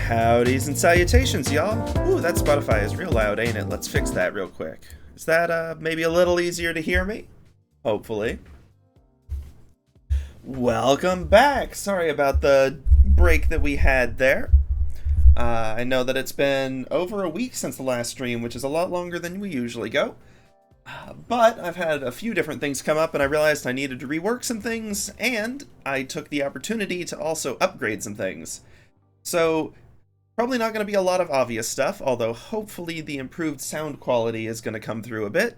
Howdys and salutations, y'all. Ooh, that Spotify is real loud, ain't it? Let's fix that real quick. Is that maybe a little easier to hear me? Hopefully. Welcome back. Sorry about the break that we had there. I know that it's been over a week since the last stream, which is a lot longer than we usually go. But I've had a few different things come up, and I realized I needed to rework some things, and I took the opportunity to also upgrade some things. So, probably not going to be a lot of obvious stuff, although hopefully the improved sound quality is going to come through a bit.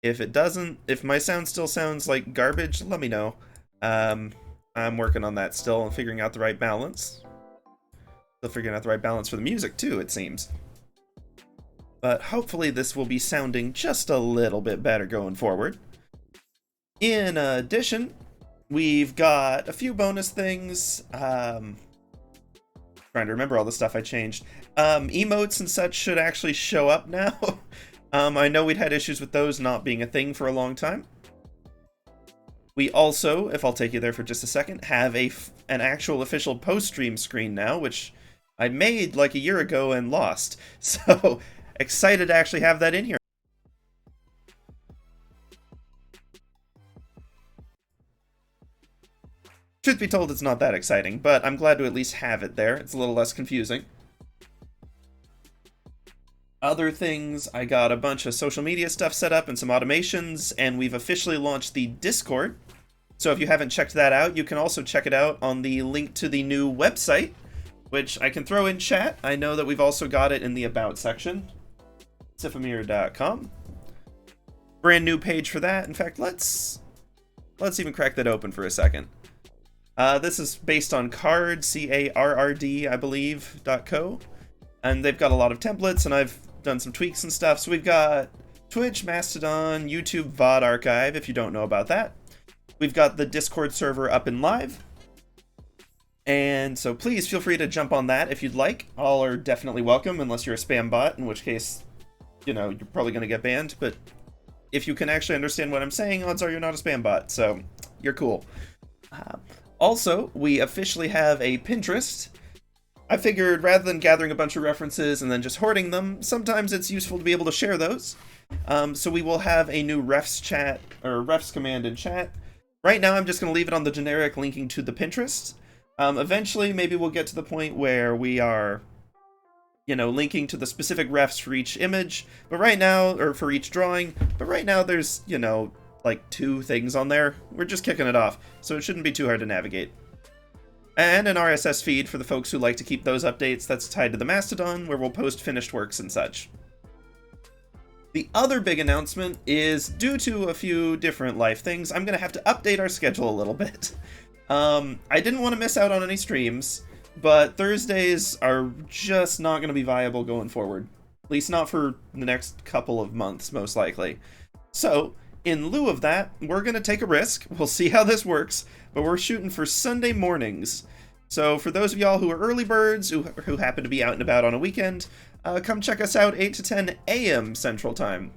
If it doesn't, if my sound still sounds like garbage, let me know. I'm working on that still and figuring out the right balance. Still figuring out the right balance for the music too, it seems. But hopefully this will be sounding just a little bit better going forward. In addition, we've got a few bonus things. Trying to remember all the stuff I changed. Emotes and such should actually show up now. I know we'd had issues with those not being a thing for a long time. We also, if I'll take you there for just a second, have an actual official post-stream screen now, which I made like a year ago and lost. So, excited to actually have that in here. Truth be told, it's not that exciting, but I'm glad to at least have it there. It's a little less confusing. Other things, I got a bunch of social media stuff set up and some automations, and we've officially launched the Discord. So if you haven't checked that out, you can also check it out on the link to the new website, which I can throw in chat. I know that we've also got it in the About section. Sifamir.com. Brand new page for that. In fact, let's even crack that open for a second. This is based on Carrd, C-A-R-R-D, I believe, .co. And they've got a lot of templates, and I've done some tweaks and stuff. So we've got Twitch, Mastodon, YouTube VOD archive, if you don't know about that. We've got the Discord server up and live. And so please feel free to jump on that if you'd like. All are definitely welcome, unless you're a spam bot, in which case, you know, you're probably going to get banned. But if you can actually understand what I'm saying, odds are you're not a spam bot, so you're cool. Also, we officially have a Pinterest. I figured rather than gathering a bunch of references and then just hoarding them, sometimes it's useful to be able to share those. So we will have a new refs chat, or refs command in chat. Right now I'm just going to leave it on the generic linking to the Pinterest. Eventually maybe we'll get to the point where we are, you know, linking to the specific refs for each image, but right now, or for each drawing, but right now there's, you know, like 2 things on there. We're just kicking it off, so it shouldn't be too hard to navigate. And an RSS feed for the folks who like to keep those updates that's tied to the Mastodon, where we'll post finished works and such. The other big announcement is, due to a few different life things, I'm going to have to update our schedule a little bit. I didn't want to miss out on any streams, but Thursdays are just not going to be viable going forward. At least not for the next couple of months, most likely. So, in lieu of that, we're going to take a risk. We'll see how this works, but we're shooting for Sunday mornings. So for those of y'all who are early birds, who happen to be out and about on a weekend, come check us out 8 to 10 a.m. Central Time.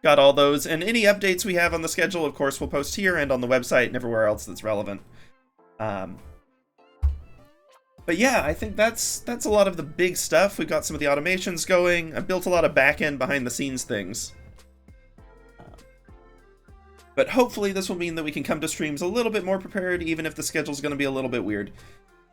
Got all those, and any updates we have on the schedule, of course, we'll post here and on the website and everywhere else that's relevant. But yeah, I think that's a lot of the big stuff. We've got some of the automations going. I built a lot of back-end behind-the-scenes things. But hopefully this will mean that we can come to streams a little bit more prepared, even if the schedule's going to be a little bit weird.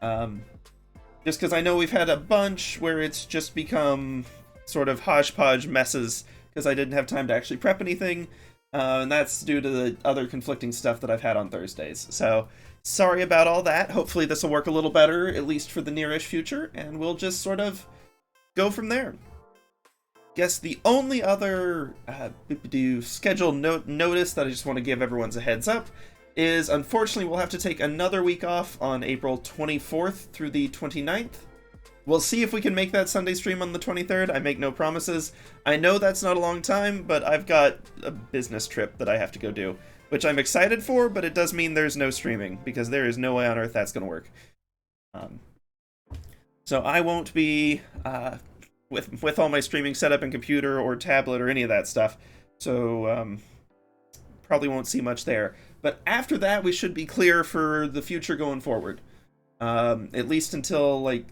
Just because I know we've had a bunch where it's just become sort of hodgepodge messes, because I didn't have time to actually prep anything, and that's due to the other conflicting stuff that I've had on Thursdays. So, sorry about all that. Hopefully this will work a little better, at least for the nearish future, and we'll just sort of go from there. Guess the only other schedule notice that I just want to give everyone's a heads up is, unfortunately, we'll have to take another week off on April 24th through the 29th. We'll see if we can make that Sunday stream on the 23rd. I make no promises. I know that's not a long time, but I've got a business trip that I have to go do, which I'm excited for, but it does mean there's no streaming, because there is no way on earth that's going to work. So I won't be with all my streaming setup and computer or tablet or any of that stuff, so probably won't see much there. But after that, we should be clear for the future going forward. At least until, like,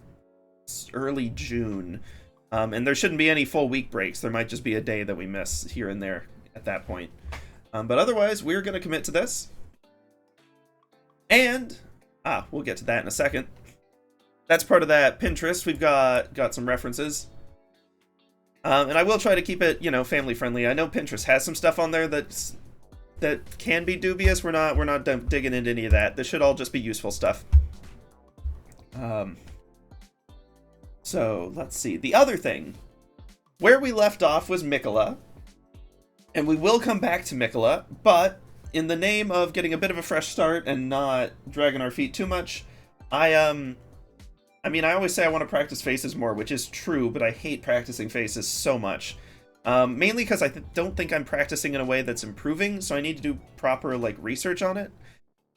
early June. And there shouldn't be any full week breaks. There might just be a day that we miss here and there at that point. But otherwise, we're going to commit to this. And, we'll get to that in a second. That's part of that Pinterest. We've got some references. And I will try to keep it, family friendly. I know Pinterest has some stuff on there that can be dubious. We're not digging into any of that. This should all just be useful stuff. So let's see. The other thing, where we left off was Miquella, and we will come back to Miquella, but in the name of getting a bit of a fresh start and not dragging our feet too much, I always say I want to practice faces more, which is true, but I hate practicing faces so much. Mainly because I don't think I'm practicing in a way that's improving, so I need to do proper, research on it.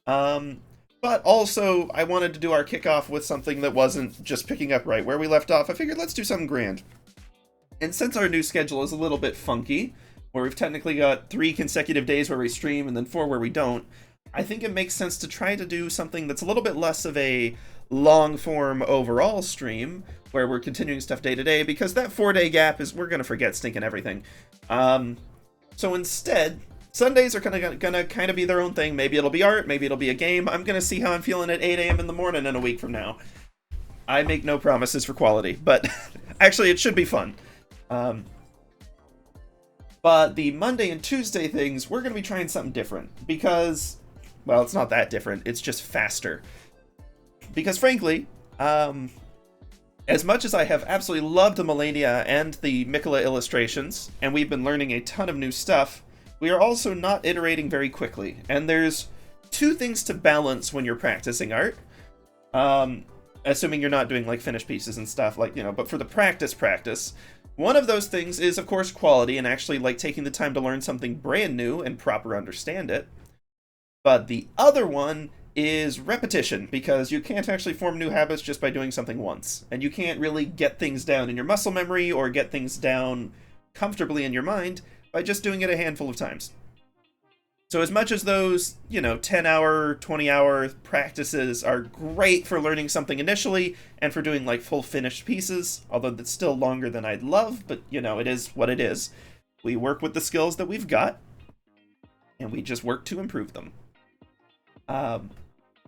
But also, I wanted to do our kickoff with something that wasn't just picking up right where we left off. I figured, let's do something grand. And since our new schedule is a little bit funky, where we've technically got 3 consecutive days where we stream and then 4 where we don't, I think it makes sense to try to do something that's a little bit less of a long-form overall stream, where we're continuing stuff day to day, because that 4-day gap we're going to forget stinking everything. So instead, Sundays are gonna kind of be their own thing. Maybe it'll be art, maybe it'll be a game. I'm going to see how I'm feeling at 8 a.m. in the morning in a week from now. I make no promises for quality, but actually it should be fun. But the Monday and Tuesday things, we're going to be trying something different, because, well, it's not that different, it's just faster. Because frankly, as much as I have absolutely loved the Millennia and the Miquella illustrations, and we've been learning a ton of new stuff, we are also not iterating very quickly. And there's 2 things to balance when you're practicing art. Assuming you're not doing finished pieces and stuff, but for the practice. One of those things is, of course, quality, and actually taking the time to learn something brand new and proper understand it. But the other one is repetition, because you can't actually form new habits just by doing something once. And you can't really get things down in your muscle memory or get things down comfortably in your mind by just doing it a handful of times. So as much as those, 10-hour, 20-hour practices are great for learning something initially and for doing full finished pieces, although that's still longer than I'd love, but it is what it is. We work with the skills that we've got, and we just work to improve them.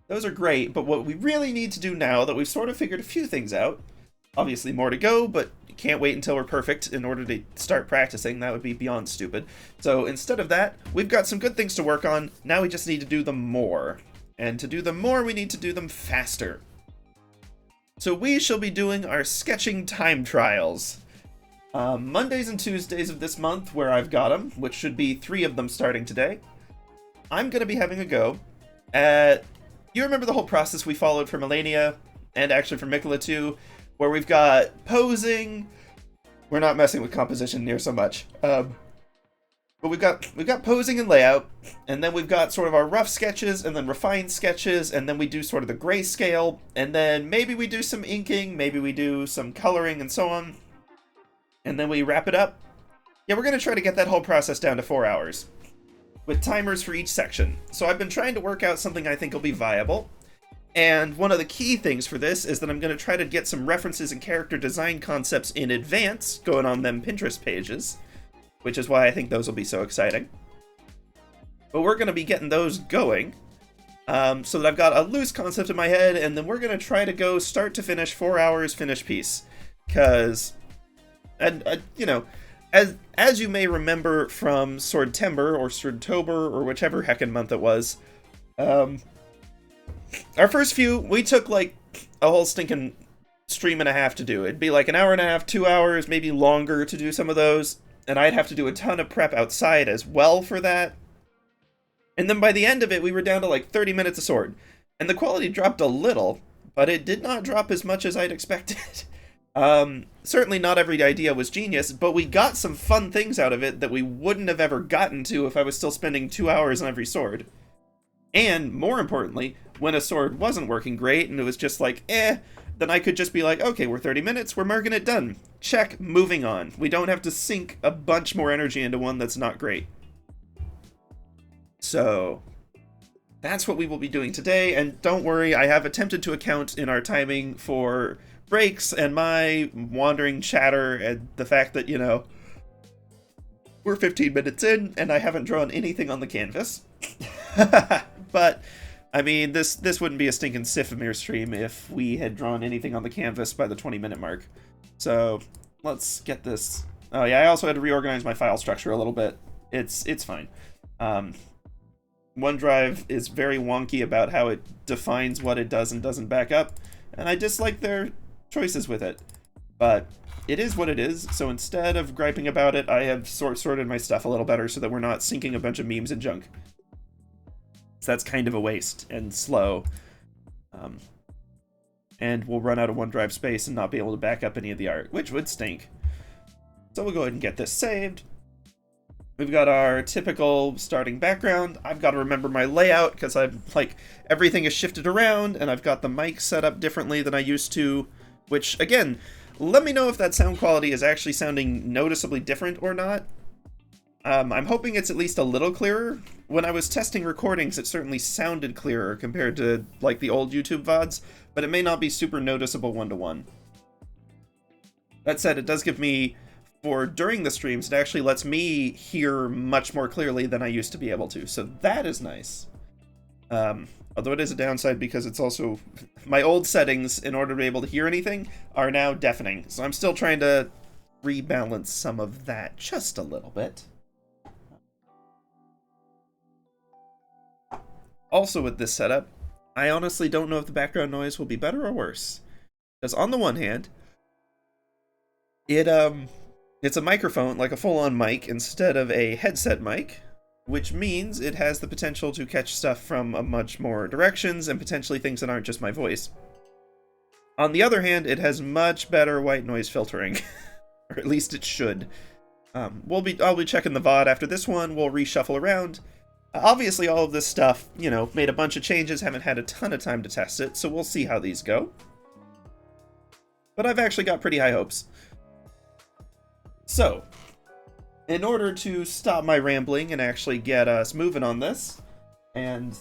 Those are great, but what we really need to do now that we've sort of figured a few things out, obviously more to go, but you can't wait until we're perfect in order to start practicing. That would be beyond stupid. So instead of that, we've got some good things to work on. Now we just need to do them more. And to do them more, we need to do them faster. So we shall be doing our sketching time trials. Mondays and Tuesdays of this month, where I've got them, which should be 3 of them starting today, I'm going to be having a go at... You remember the whole process we followed for Millennia, and actually for Miquella too, where we've got posing. We're not messing with composition near so much. But we've got posing and layout, and then we've got sort of our rough sketches, and then refined sketches, and then we do sort of the grayscale, and then maybe we do some inking, maybe we do some coloring, and so on. And then we wrap it up. Yeah, we're going to try to get that whole process down to 4 hours, with timers for each section. So I've been trying to work out something I think will be viable. And one of the key things for this is that I'm going to try to get some references and character design concepts in advance going on them Pinterest pages, which is why I think those will be so exciting. But we're going to be getting those going, so that I've got a loose concept in my head, and then we're going to try to go start to finish 4 hours finished piece. Because, as you may remember from Swordtember or Swordtober or whichever heckin' month it was, our first few, we took a whole stinking stream and a half to do. It'd be an hour and a half, 2 hours, maybe longer to do some of those. And I'd have to do a ton of prep outside as well for that. And then by the end of it, we were down to 30 minutes a sword. And the quality dropped a little, but it did not drop as much as I'd expected. Certainly not every idea was genius, but we got some fun things out of it that we wouldn't have ever gotten to if I was still spending 2 hours on every sword. And, more importantly, when a sword wasn't working great and it was just then I could just be okay, we're 30 minutes, we're marking it done. Check, moving on. We don't have to sink a bunch more energy into one that's not great. So, that's what we will be doing today, and don't worry, I have attempted to account in our timing for breaks and my wandering chatter and the fact that, you know, we're 15 minutes in and I haven't drawn anything on the canvas. But, I mean, this wouldn't be a stinking SiphStreams stream if we had drawn anything on the canvas by the 20-minute mark. So, let's get this. Oh yeah, I also had to reorganize my file structure a little bit. It's fine. OneDrive is very wonky about how it defines what it does and doesn't back up, and I dislike their choices with it. But it is what it is, so instead of griping about it, I have sorted my stuff a little better so that we're not syncing a bunch of memes and junk. So that's kind of a waste and slow. And we'll run out of OneDrive space and not be able to back up any of the art, which would stink. So we'll go ahead and get this saved. We've got our typical starting background. I've got to remember my layout because I've, like, everything is shifted around and I've got the mic set up differently than I used to, which, again, let me know if that sound quality is actually sounding noticeably different or not. I'm hoping it's at least a little clearer. When I was testing recordings, it certainly sounded clearer compared to, like, the old YouTube VODs, but it may not be super noticeable one-to-one. That said, it does give me, for during the streams, it actually lets me hear much more clearly than I used to be able to, so that is nice. Although it is a downside because it's also, my old settings, in order to be able to hear anything, are now deafening. So I'm still trying to rebalance some of that just a little bit. Also with this setup, I honestly don't know if the background noise will be better or worse. Because on the one hand, it's a microphone, like a full-on mic, instead of a headset mic, which means it has the potential to catch stuff from a much more directions and potentially things that aren't just my voice. On the other hand, it has much better white noise filtering, or at least it should. I'll be checking the VOD after this one. We'll reshuffle around. Obviously, all of this stuff, you know, made a bunch of changes. Haven't had a ton of time to test it, so we'll see how these go. But I've actually got pretty high hopes. So, in order to stop my rambling and actually get us moving on this, and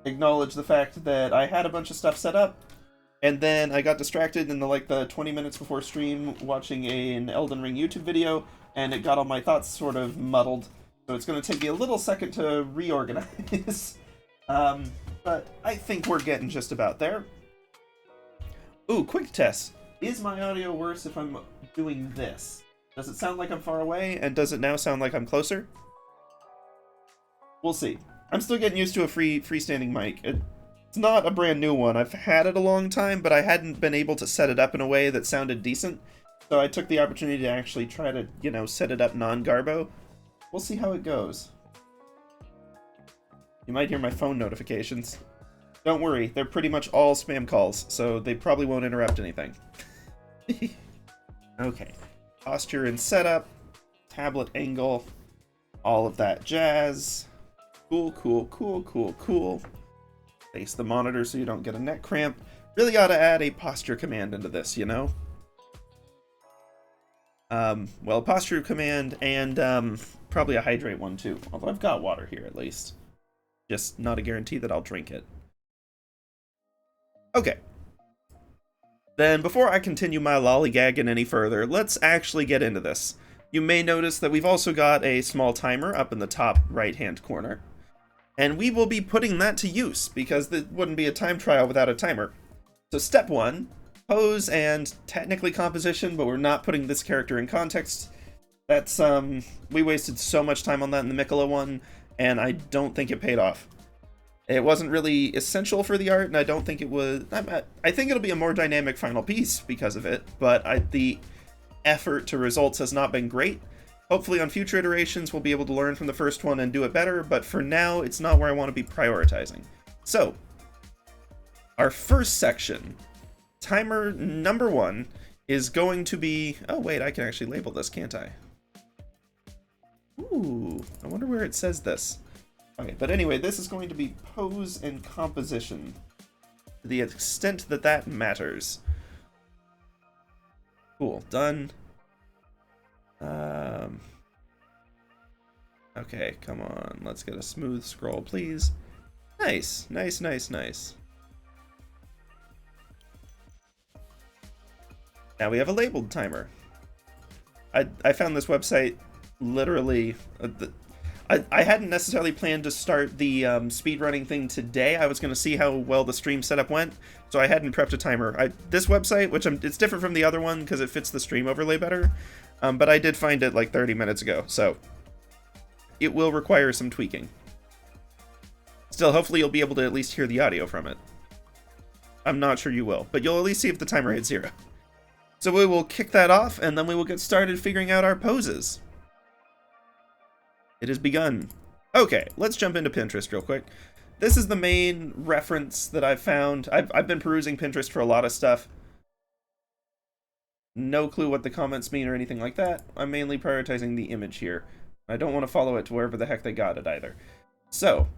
acknowledge the fact that I had a bunch of stuff set up, and then I got distracted in the 20 minutes before stream watching an Elden Ring YouTube video, and it got all my thoughts sort of muddled, so it's going to take me a little second to reorganize. But I think we're getting just about there. Ooh, quick test. Is my audio worse if I'm doing this? Does it sound like I'm far away, and does it now sound like I'm closer? We'll see. I'm still getting used to a freestanding mic. It's not a brand new one. I've had it a long time, but I hadn't been able to set it up in a way that sounded decent. So I took the opportunity to actually try to, you know, set it up non-garbo. We'll see how it goes. You might hear my phone notifications. Don't worry, they're pretty much all spam calls, so they probably won't interrupt anything. Okay. Posture and setup, tablet angle, all of that jazz. Cool, cool, cool, cool, cool. Face the monitor so you don't get a neck cramp. Really ought to add a posture command into this, you know? Well, posture command and probably a hydrate one too. Although I've got water here at least. Just not a guarantee that I'll drink it. Okay. Then, before I continue my lollygagging any further, let's actually get into this. You may notice that we've also got a small timer up in the top right-hand corner. And we will be putting that to use, because there wouldn't be a time trial without a timer. So step 1, pose and technically composition, but we're not putting this character in context. That's, we wasted so much time on that in the Miquella one, and I don't think it paid off. It wasn't really essential for the art, and I don't think it was... I think it'll be a more dynamic final piece because of it, but the effort to results has not been great. Hopefully on future iterations we'll be able to learn from the first one and do it better, but for now it's not where I want to be prioritizing. So, our first section, timer number 1, is going to be... Oh wait, I can actually label this, can't I? Ooh, I wonder where it says this. Okay, but anyway, this is going to be pose and composition, to the extent that that matters. Cool, done. Okay, come on, let's get a smooth scroll, please. Nice, nice, nice, nice. Now we have a labeled timer. I found this website literally... I hadn't necessarily planned to start the speedrunning thing today. I was going to see how well the stream setup went, so I hadn't prepped a timer. This website, which it's different from the other one because it fits the stream overlay better, but I did find it like 30 minutes ago, so it will require some tweaking. Still, hopefully you'll be able to at least hear the audio from it. I'm not sure you will, but you'll at least see if the timer hits 0. So we will kick that off, and then we will get started figuring out our poses. It has begun. Okay, let's jump into Pinterest real quick. This is the main reference that I've found. I've been perusing Pinterest for a lot of stuff. No clue what the comments mean or anything like that. I'm mainly prioritizing the image here. I don't want to follow it to wherever the heck they got it either. So,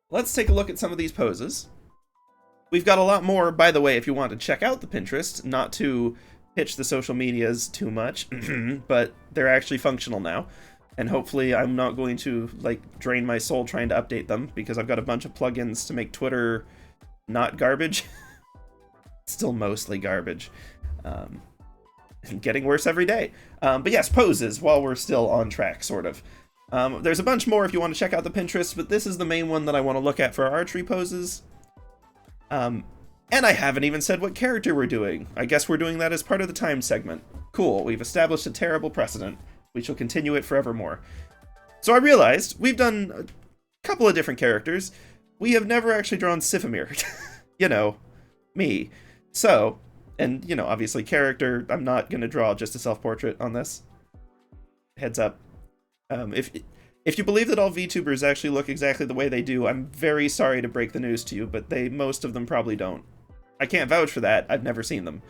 let's take a look at some of these poses. We've got a lot more, by the way, if you want to check out the Pinterest, not to pitch the social medias too much, but they're actually functional now. And hopefully I'm not going to, like, drain my soul trying to update them, because I've got a bunch of plugins to make Twitter not garbage. Still mostly garbage. Getting worse every day. But yes, poses, while we're still on track, sort of. There's a bunch more if you want to check out the Pinterest, but this is the main one that I want to look at for our archery poses. And I haven't even said what character we're doing. I guess we're doing that as part of the time segment. Cool, we've established a terrible precedent. We shall continue it forevermore. So I realized we've done a couple of different characters. We have never actually drawn Sifamir. You know, me. So, and, you know, obviously character, I'm not going to draw just a self-portrait on this. Heads up. If you believe that all VTubers actually look exactly the way they do, I'm very sorry to break the news to you, but most of them probably don't. I can't vouch for that. I've never seen them.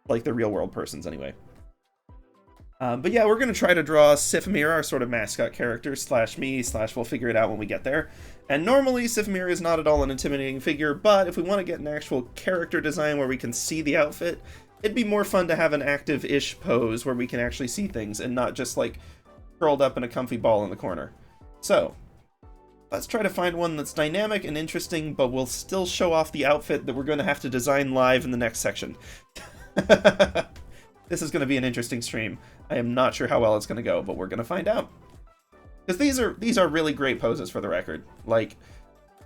Like the real world persons, anyway. But yeah, we're going to try to draw Sifamir, our sort of mascot character, / me, / we'll figure it out when we get there. And normally, Sifamir is not at all an intimidating figure, but if we want to get an actual character design where we can see the outfit, it'd be more fun to have an active-ish pose where we can actually see things and not just, like, curled up in a comfy ball in the corner. So, let's try to find one that's dynamic and interesting, but will still show off the outfit that we're going to have to design live in the next section. This is going to be an interesting stream. I am not sure how well it's going to go, but we're going to find out. Because these are really great poses for the record. Like,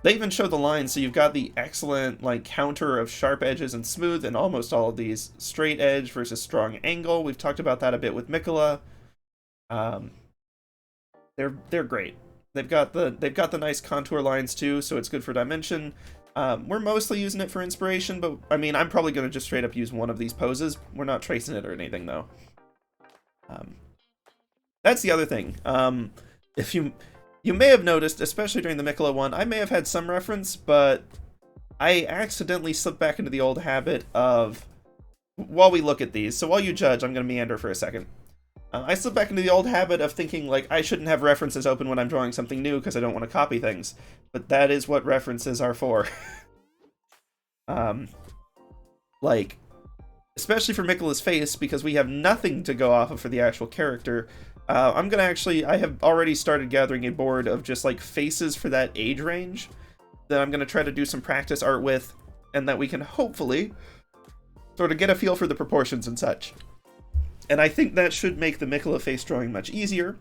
they even show the lines, so you've got the excellent, like, counter of sharp edges and smooth, and almost all of these straight edge versus strong angle. We've talked about that a bit with Miquella. They're great. They've got the nice contour lines too, so it's good for dimension. We're mostly using it for inspiration, but I mean, I'm probably going to just straight up use one of these poses. We're not tracing it or anything, though. That's the other thing. If you may have noticed, especially during the Miquella one, I may have had some reference, but I accidentally slipped back into the old habit of, while we look at these, so while you judge, I'm going to meander for a second. I slipped back into the old habit of thinking, like, I shouldn't have references open when I'm drawing something new because I don't want to copy things. But that is what references are for. Like, especially for Miquella's face, because we have nothing to go off of for the actual character. I have already started gathering a board of just, like, faces for that age range that I'm going to try to do some practice art with, and that we can hopefully sort of get a feel for the proportions and such. And I think that should make the Miquella face drawing much easier.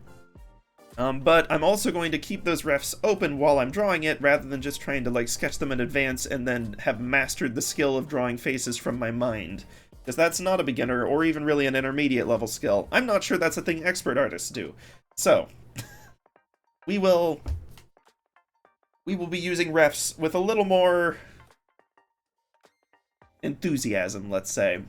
But I'm also going to keep those refs open while I'm drawing it, rather than just trying to, like, sketch them in advance and then have mastered the skill of drawing faces from my mind. Because that's not a beginner, or even really an intermediate level skill. I'm not sure that's a thing expert artists do. So, we will be using refs with a little more enthusiasm, let's say.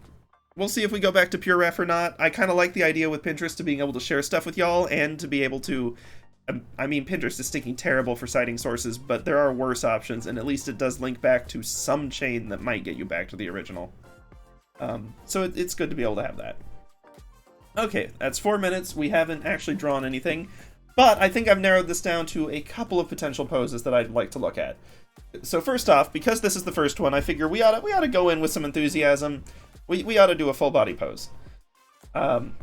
We'll see if we go back to pure ref or not. I kind of like the idea with Pinterest to being able to share stuff with y'all and to be able to... I mean, Pinterest is stinking terrible for citing sources, but there are worse options, and at least it does link back to some chain that might get you back to the original. So it's good to be able to have that. Okay, that's 4 minutes. We haven't actually drawn anything, but I think I've narrowed this down to a couple of potential poses that I'd like to look at. So first off, because this is the first one, I figure we ought to go in with some enthusiasm. We ought to do a full body pose.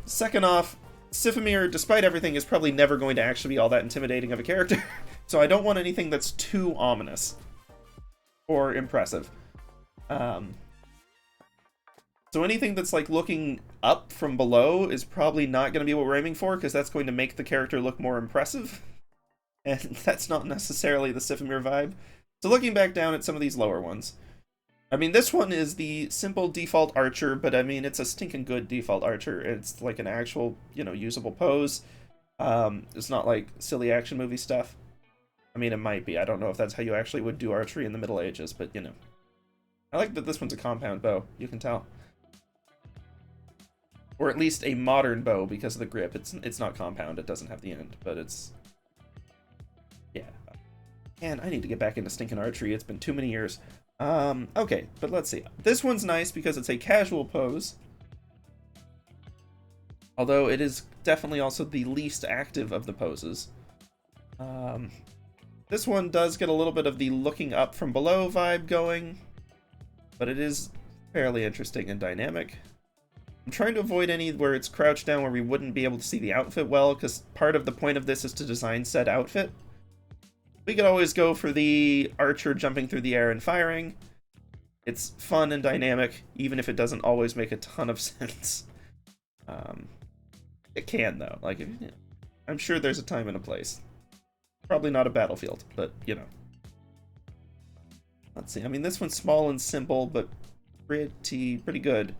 Second off, Sifamir, despite everything, is probably never going to actually be all that intimidating of a character, so I don't want anything that's too ominous or impressive. So anything that's like looking up from below is probably not going to be what we're aiming for, because that's going to make the character look more impressive. And that's not necessarily the Sifimir vibe. So looking back down at some of these lower ones. I mean, this one is the simple default archer, but I mean, it's a stinking good default archer. It's like an actual, usable pose. It's not like silly action movie stuff. I mean, it might be. I don't know if that's how you actually would do archery in the Middle Ages, but I like that this one's a compound bow. You can tell. Or at least a modern bow because of the grip. It's not compound. It doesn't have the end, but it's... Yeah. Man, I need to get back into stinking archery. It's been too many years. Okay, but let's see. This one's nice because it's a casual pose. Although it is definitely also the least active of the poses. This one does get a little bit of the looking up from below vibe going, but it is fairly interesting and dynamic. I'm trying to avoid any where it's crouched down where we wouldn't be able to see the outfit well, because part of the point of this is to design said outfit. We could always go for the archer jumping through the air and firing. It's fun and dynamic, even if it doesn't always make a ton of sense. It can, though. Like, I'm sure there's a time and a place. Probably not a battlefield, but, Let's see. I mean, this one's small and simple, but pretty good.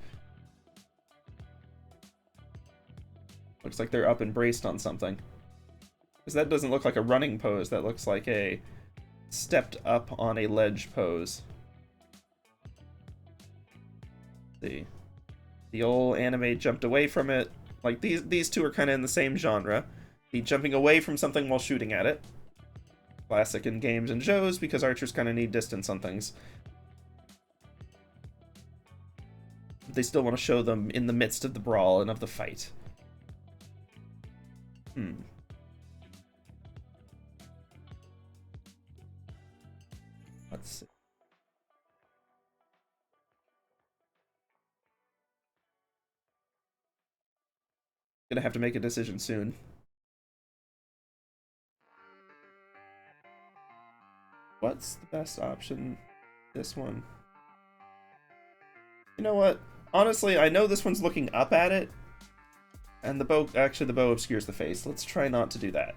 Looks like they're up and braced on something. Because that doesn't look like a running pose. That looks like a stepped up on a ledge pose. Let's see. The old anime jumped away from it. Like, these two are kind of in the same genre. The jumping away from something while shooting at it. Classic in games and shows, because archers kind of need distance on things. They still want to show them in the midst of the brawl and of the fight. Let's see. Gonna have to make a decision soon. What's the best option? This one. You know what? Honestly, I know this one's looking up at it. And the bow obscures the face. Let's try not to do that.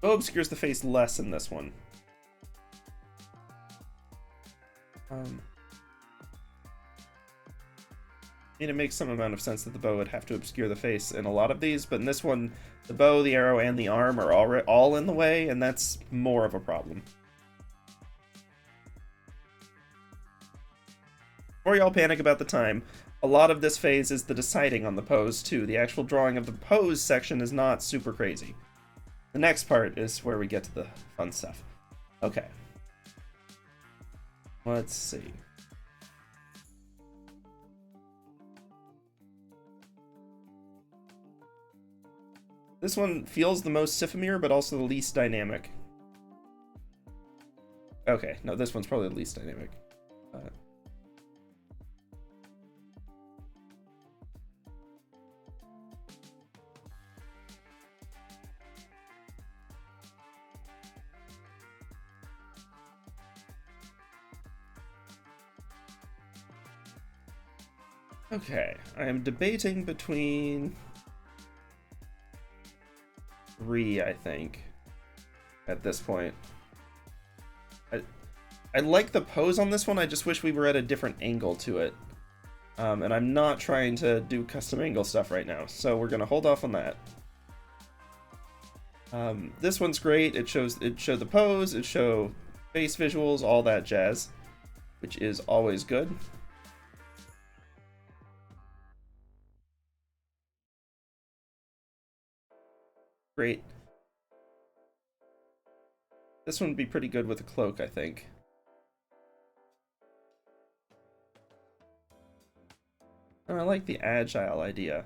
Bow obscures the face less in this one. It makes some amount of sense that the bow would have to obscure the face in a lot of these, but in this one, the bow, the arrow, and the arm are all in the way, and that's more of a problem. Before y'all panic about the time, a lot of this phase is the deciding on the pose, too. The actual drawing of the pose section is not super crazy. The next part is where we get to the fun stuff. Okay. Let's see. This one feels the most Sifimir, but also the least dynamic. Okay, no, this one's probably the least dynamic. Okay, I am debating between 3, I think, at this point. I like the pose on this one, I just wish we were at a different angle to it. And I'm not trying to do custom angle stuff right now, so we're gonna hold off on that. This one's great. It showed the pose, it showed face visuals, all that jazz, which is always good. Great. This one would be pretty good with a cloak, I think. Oh, I like the agile idea.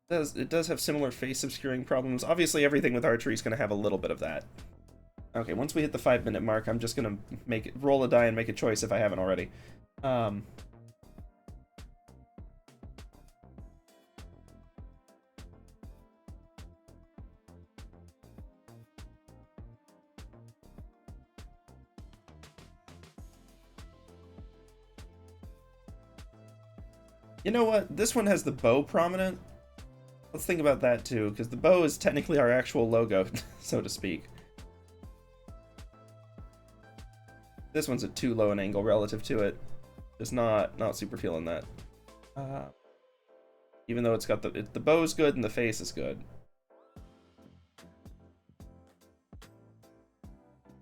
It does have similar face obscuring problems. Obviously, everything with archery is going to have a little bit of that. Okay, once we hit the 5-minute mark, I'm just going to roll a die and make a choice if I haven't already. You know what? This one has the bow prominent. Let's think about that too, because the bow is technically our actual logo, so to speak. This one's at too low an angle relative to it. Just not super feeling that. Even though it's got the bow's good and the face is good.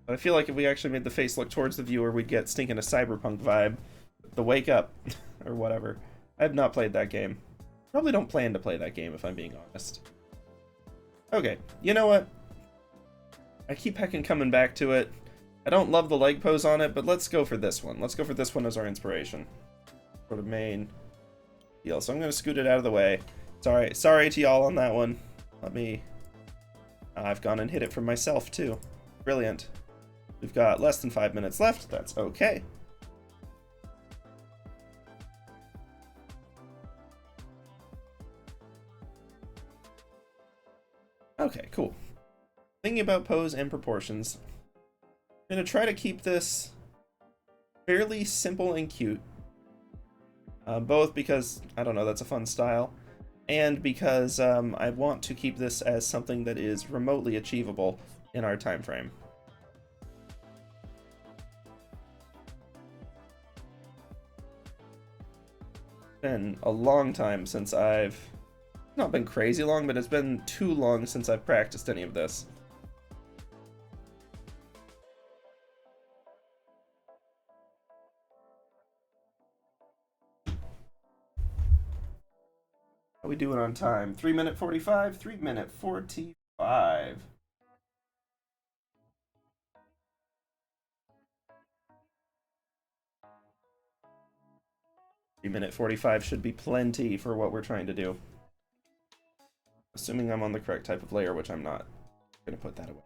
But I feel like if we actually made the face look towards the viewer, we'd get stinking a cyberpunk vibe. The wake up, or whatever. I have not played that game. Probably don't plan to play that game if I'm being honest. Okay, you know what? I keep heckin' coming back to it. I don't love the leg pose on it, but let's go for this one. Let's go for this one as our inspiration. For the main deal. So I'm gonna scoot it out of the way. Sorry to y'all on that one. Let me... I've gone and hit it for myself too. Brilliant. We've got less than 5 minutes left. That's okay. Okay, cool. Thinking about pose and proportions, I'm going to try to keep this fairly simple and cute. Both because, I don't know, that's a fun style, and because I want to keep this as something that is remotely achievable in our time frame. Been a long time since I've not been crazy long, but it's been too long since I've practiced any of this. How are we doing on time? 3-minute 45? 3-minute 45. Minute 45 should be plenty for what we're trying to do. Assuming I'm on the correct type of layer, which I'm not. I'm gonna put that away.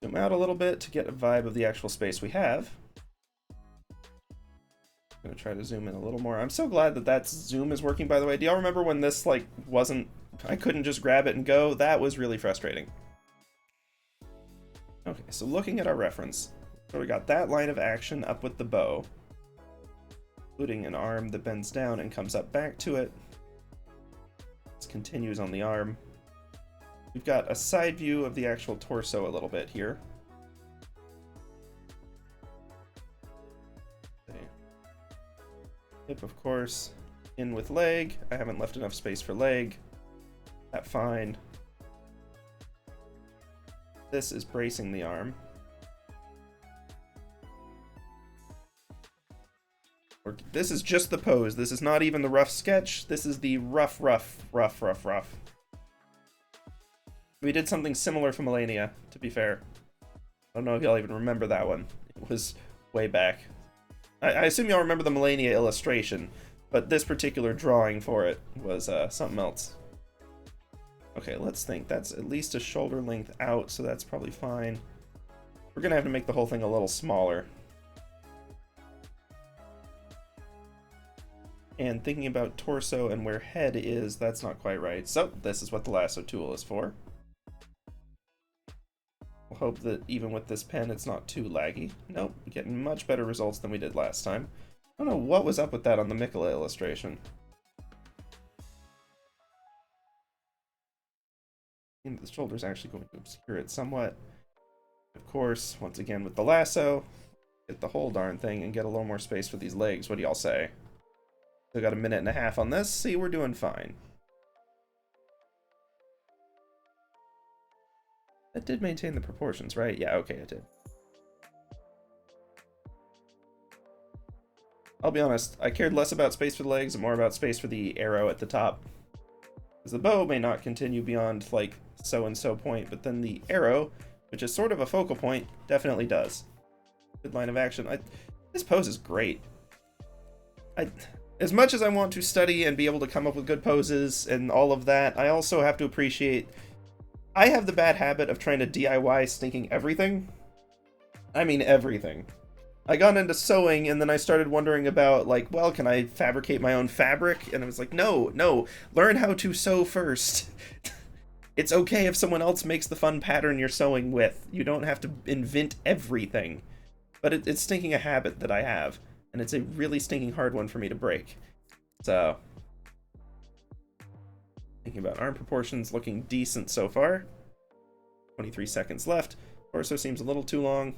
Zoom out a little bit to get a vibe of the actual space we have. I'm gonna try to zoom in a little more. I'm so glad that zoom is working, by the way. Do y'all remember when this, like, wasn't... I couldn't just grab it and go? That was really frustrating. Okay, so looking at our reference. So we got that line of action up with the bow, including an arm that bends down and comes up back to it. This continues on the arm. We've got a side view of the actual torso a little bit here. Hip, of course, in with leg. I haven't left enough space for leg. That's fine. This is bracing the arm. This is just the pose. This is not even the rough sketch. This is the rough. We did something similar for Millennia, to be fair. I don't know if y'all even remember that one. It was way back. I assume y'all remember the Millennia illustration, but this particular drawing for it was something else. Okay, let's think. That's at least a shoulder length out, so that's probably fine. We're gonna have to make the whole thing a little smaller. And thinking about torso and where head is, that's not quite right. So this is what the lasso tool is for. We'll hope that even with this pen, it's not too laggy. Nope, we're getting much better results than we did last time. I don't know what was up with that on the Miquella illustration. And the shoulder's actually going to obscure it somewhat. Of course, once again with the lasso, get the whole darn thing and get a little more space for these legs. What do y'all say? Still got a minute and a half on this. See, we're doing fine. That did maintain the proportions, right? Yeah, okay, it did. I'll be honest, I cared less about space for the legs and more about space for the arrow at the top. Because the bow may not continue beyond, like, so-and-so point, but then the arrow, which is sort of a focal point, definitely does. Good line of action. This pose is great. As much as I want to study and be able to come up with good poses and all of that, I also have to appreciate... I have the bad habit of trying to DIY stinking everything. I mean everything. I got into sewing and then I started wondering about, like, well, can I fabricate my own fabric? And I was like, no, learn how to sew first. It's okay if someone else makes the fun pattern you're sewing with. You don't have to invent everything. But it's stinking a habit that I have. and it's a really stinking hard one for me to break. So, thinking about arm proportions, looking decent so far. 23 seconds left. Torso seems a little too long.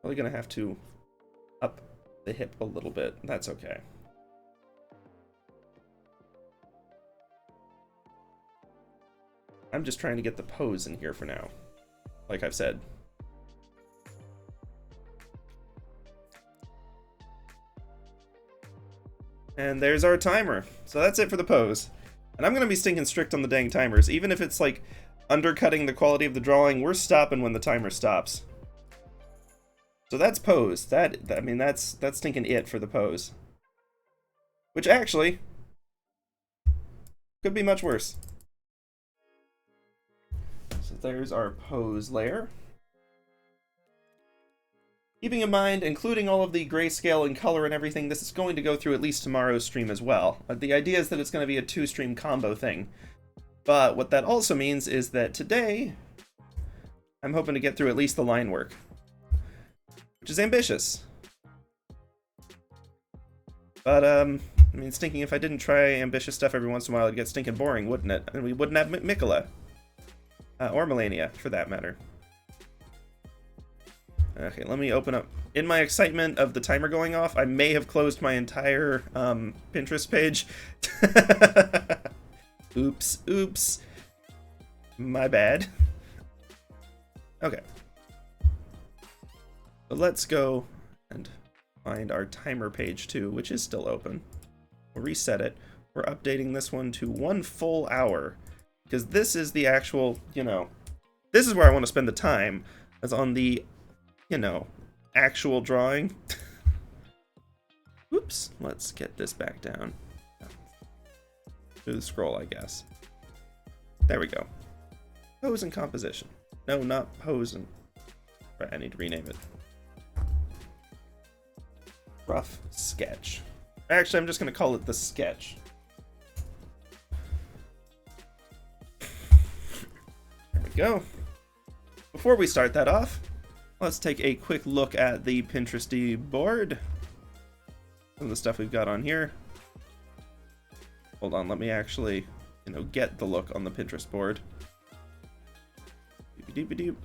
Probably gonna have to up the hip a little bit. That's okay. I'm just trying to get the pose in here for now, like I've said. And there's our timer. So that's it for the pose. And I'm going to be stinking strict on the dang timers. Even if it's like undercutting the quality of the drawing, we're stopping when the timer stops. So that's pose. I mean, that's stinking it for the pose. Which actually could be much worse. So there's our pose layer. Keeping in mind, including all of the grayscale and color and everything, this is going to go through at least tomorrow's stream as well. The idea is that it's going to be a 2-stream combo thing. But what that also means is that today, I'm hoping to get through at least the line work. Which is ambitious. But, I mean, stinking, if I didn't try ambitious stuff every once in a while, it'd get stinking boring, wouldn't it? And we wouldn't have Miquella. Or Melania, for that matter. Okay, let me open up. In my excitement of the timer going off, I may have closed my entire Pinterest page. Oops. My bad. Okay. So let's go and find our timer page too, which is still open. We'll reset it. We're updating this one to 1 full hour. Because this is the actual, you know, this is where I want to spend the time, as on the, you know, actual drawing. Oops, let's get this back down. Through the scroll, I guess. There we go. Pose and composition. No, not pose and... Right, I need to rename it. Rough sketch. Actually, I'm just going to call it the sketch. There we go. Before we start that off, let's take a quick look at the Pinteresty board. Some of the stuff we've got on here. Hold on, let me actually, you know, get the look on the Pinterest board. Doop-a-doop-a-doop.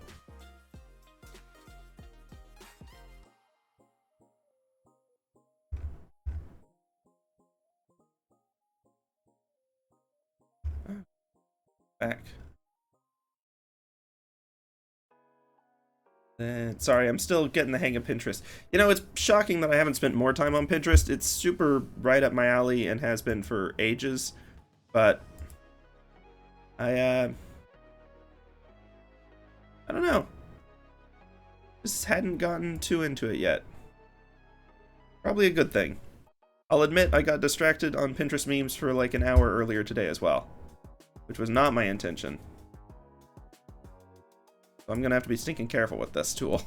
Back. Sorry, I'm still getting the hang of Pinterest. You know, it's shocking that I haven't spent more time on Pinterest. It's super right up my alley and has been for ages. But I don't know. Just hadn't gotten too into it yet. Probably a good thing. I'll admit I got distracted on Pinterest memes for like an hour earlier today as well, which was not my intention. So I'm gonna have to be stinking careful with this tool.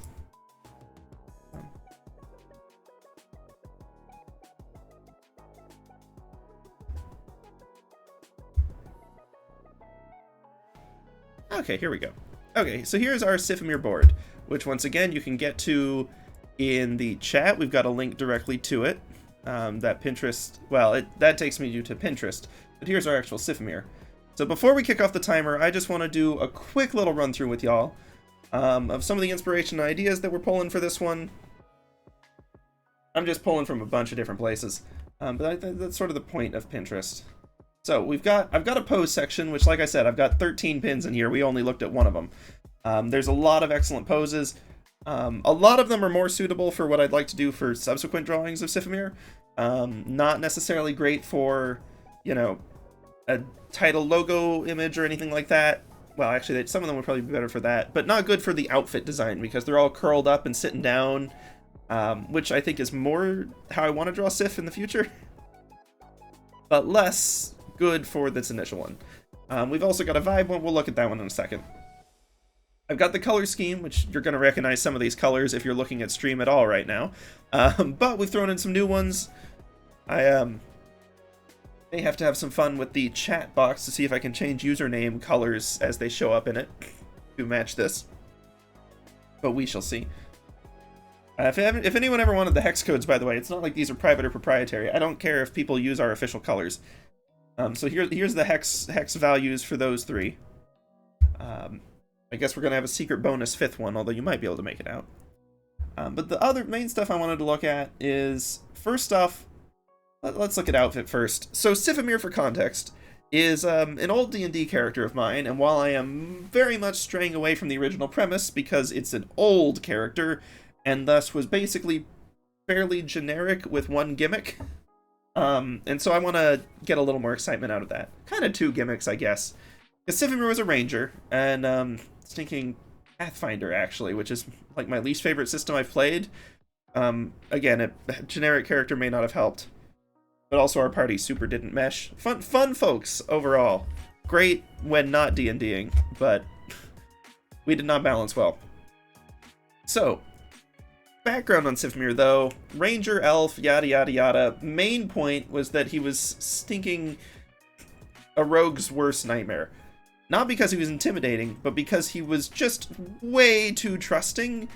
Okay, here we go. Okay, so here's our SiphStreams board, which once again you can get to in the chat. We've got a link directly to it. That Pinterest, well, that takes me to Pinterest, but here's our actual SiphStreams. So before we kick off the timer, I just want to do a quick little run through with y'all of some of the inspiration and ideas that we're pulling for this one. I'm just pulling from a bunch of different places, but that's sort of the point of Pinterest. So I've got a pose section, which, like I said, I've got 13 pins in here. We only looked at one of them. There's a lot of excellent poses. A lot of them are more suitable for what I'd like to do for subsequent drawings of SiphStreams. Not necessarily great for, you know, a title logo image or anything like that. Well, actually, some of them would probably be better for that, but not good for the outfit design because they're all curled up and sitting down, which I think is more how I want to draw Sif in the future, but less good for this initial one. We've also got a vibe one. We'll look at that one in a second. I've got the color scheme, which you're going to recognize some of these colors if you're looking at stream at all right now, but we've thrown in some new ones. I may have to have some fun with the chat box to see if I can change username colors as they show up in it to match this. But we shall see. If anyone ever wanted the hex codes, by the way, it's not like these are private or proprietary. I don't care if people use our official colors. So here's the hex values for those three. I guess we're going to have a secret bonus 5th one, although you might be able to make it out. But the other main stuff I wanted to look at is, first off, let's look at outfit first. So Sifimir, for context, is an old D&D character of mine, and while I am very much straying away from the original premise because it's an old character, and thus was basically fairly generic with one gimmick, and so I want to get a little more excitement out of that. Kind of 2 gimmicks, I guess. Because Sifimir was a ranger, and stinking Pathfinder, actually, which is like my least favorite system I've played. Again, a generic character may not have helped. But also our party super didn't mesh. Fun folks, overall. Great when not D&Ding, but we did not balance well. So, background on Sifimir, though. Ranger, elf, yada yada yada. Main point was that he was stinking a rogue's worst nightmare. Not because he was intimidating, but because he was just way too trusting.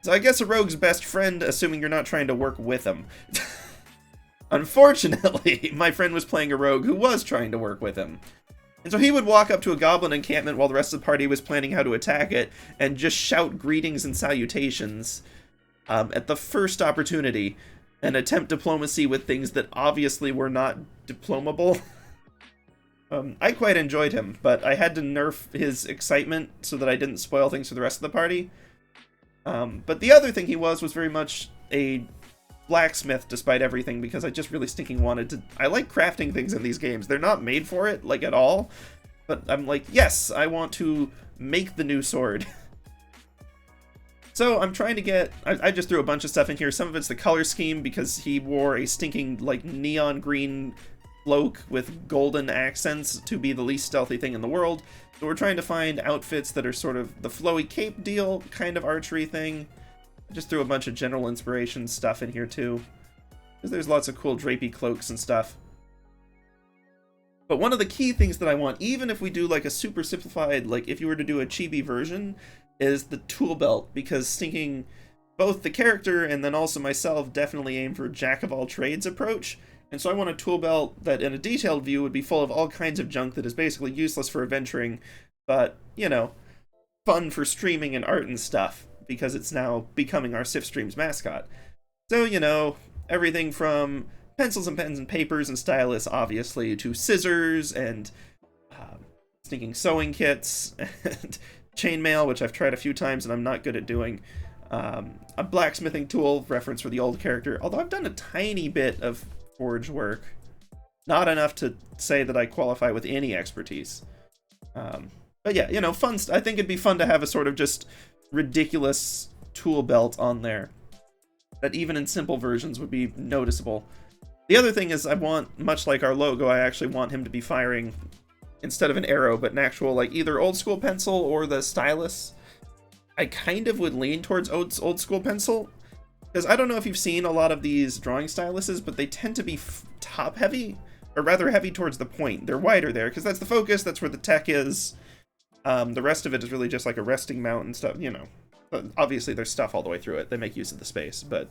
So I guess a rogue's best friend, assuming you're not trying to work with him. Unfortunately, my friend was playing a rogue who was trying to work with him. And so he would walk up to a goblin encampment while the rest of the party was planning how to attack it, and just shout greetings and salutations at the first opportunity, and attempt diplomacy with things that obviously were not diplomable. I quite enjoyed him, but I had to nerf his excitement so that I didn't spoil things for the rest of the party. But the other thing he was very much a blacksmith despite everything, because I just really stinking wanted to... I like crafting things in these games. They're not made for it, like, at all. But I'm like, yes, I want to make the new sword. So I'm trying to get... I just threw a bunch of stuff in here. Some of it's the color scheme, because he wore a stinking, like, neon green cloak with golden accents to be the least stealthy thing in the world. So we're trying to find outfits that are sort of the flowy cape deal, kind of archery thing. I just threw a bunch of general inspiration stuff in here too, because there's lots of cool drapey cloaks and stuff. But one of the key things that I want, even if we do like a super simplified, like if you were to do a chibi version, is the tool belt, because stinking both the character and then also myself definitely aim for a jack-of-all-trades approach. And so I want a tool belt that in a detailed view would be full of all kinds of junk that is basically useless for adventuring, but, you know, fun for streaming and art and stuff, because it's now becoming our SiphStreams mascot. So, you know, everything from pencils and pens and papers and stylus, obviously, to scissors and stinking sewing kits and chainmail, which I've tried a few times and I'm not good at doing. A blacksmithing tool, reference for the old character, although I've done a tiny bit of forge work. Not enough to say that I qualify with any expertise. But yeah, you know, fun. I think it'd be fun to have a sort of just ridiculous tool belt on there that even in simple versions would be noticeable. The other thing is I want, much like our logo, I actually want him to be firing, instead of an arrow, but an actual, like, either old school pencil or the stylus. I kind of would lean towards old school pencil, because I don't know if you've seen a lot of these drawing styluses, but they tend to be top heavy, or rather heavy towards the point. They're wider there, because that's the focus, that's where the tech is. The rest of it is really just like a resting mount and stuff, you know. But obviously there's stuff all the way through it. They make use of the space, but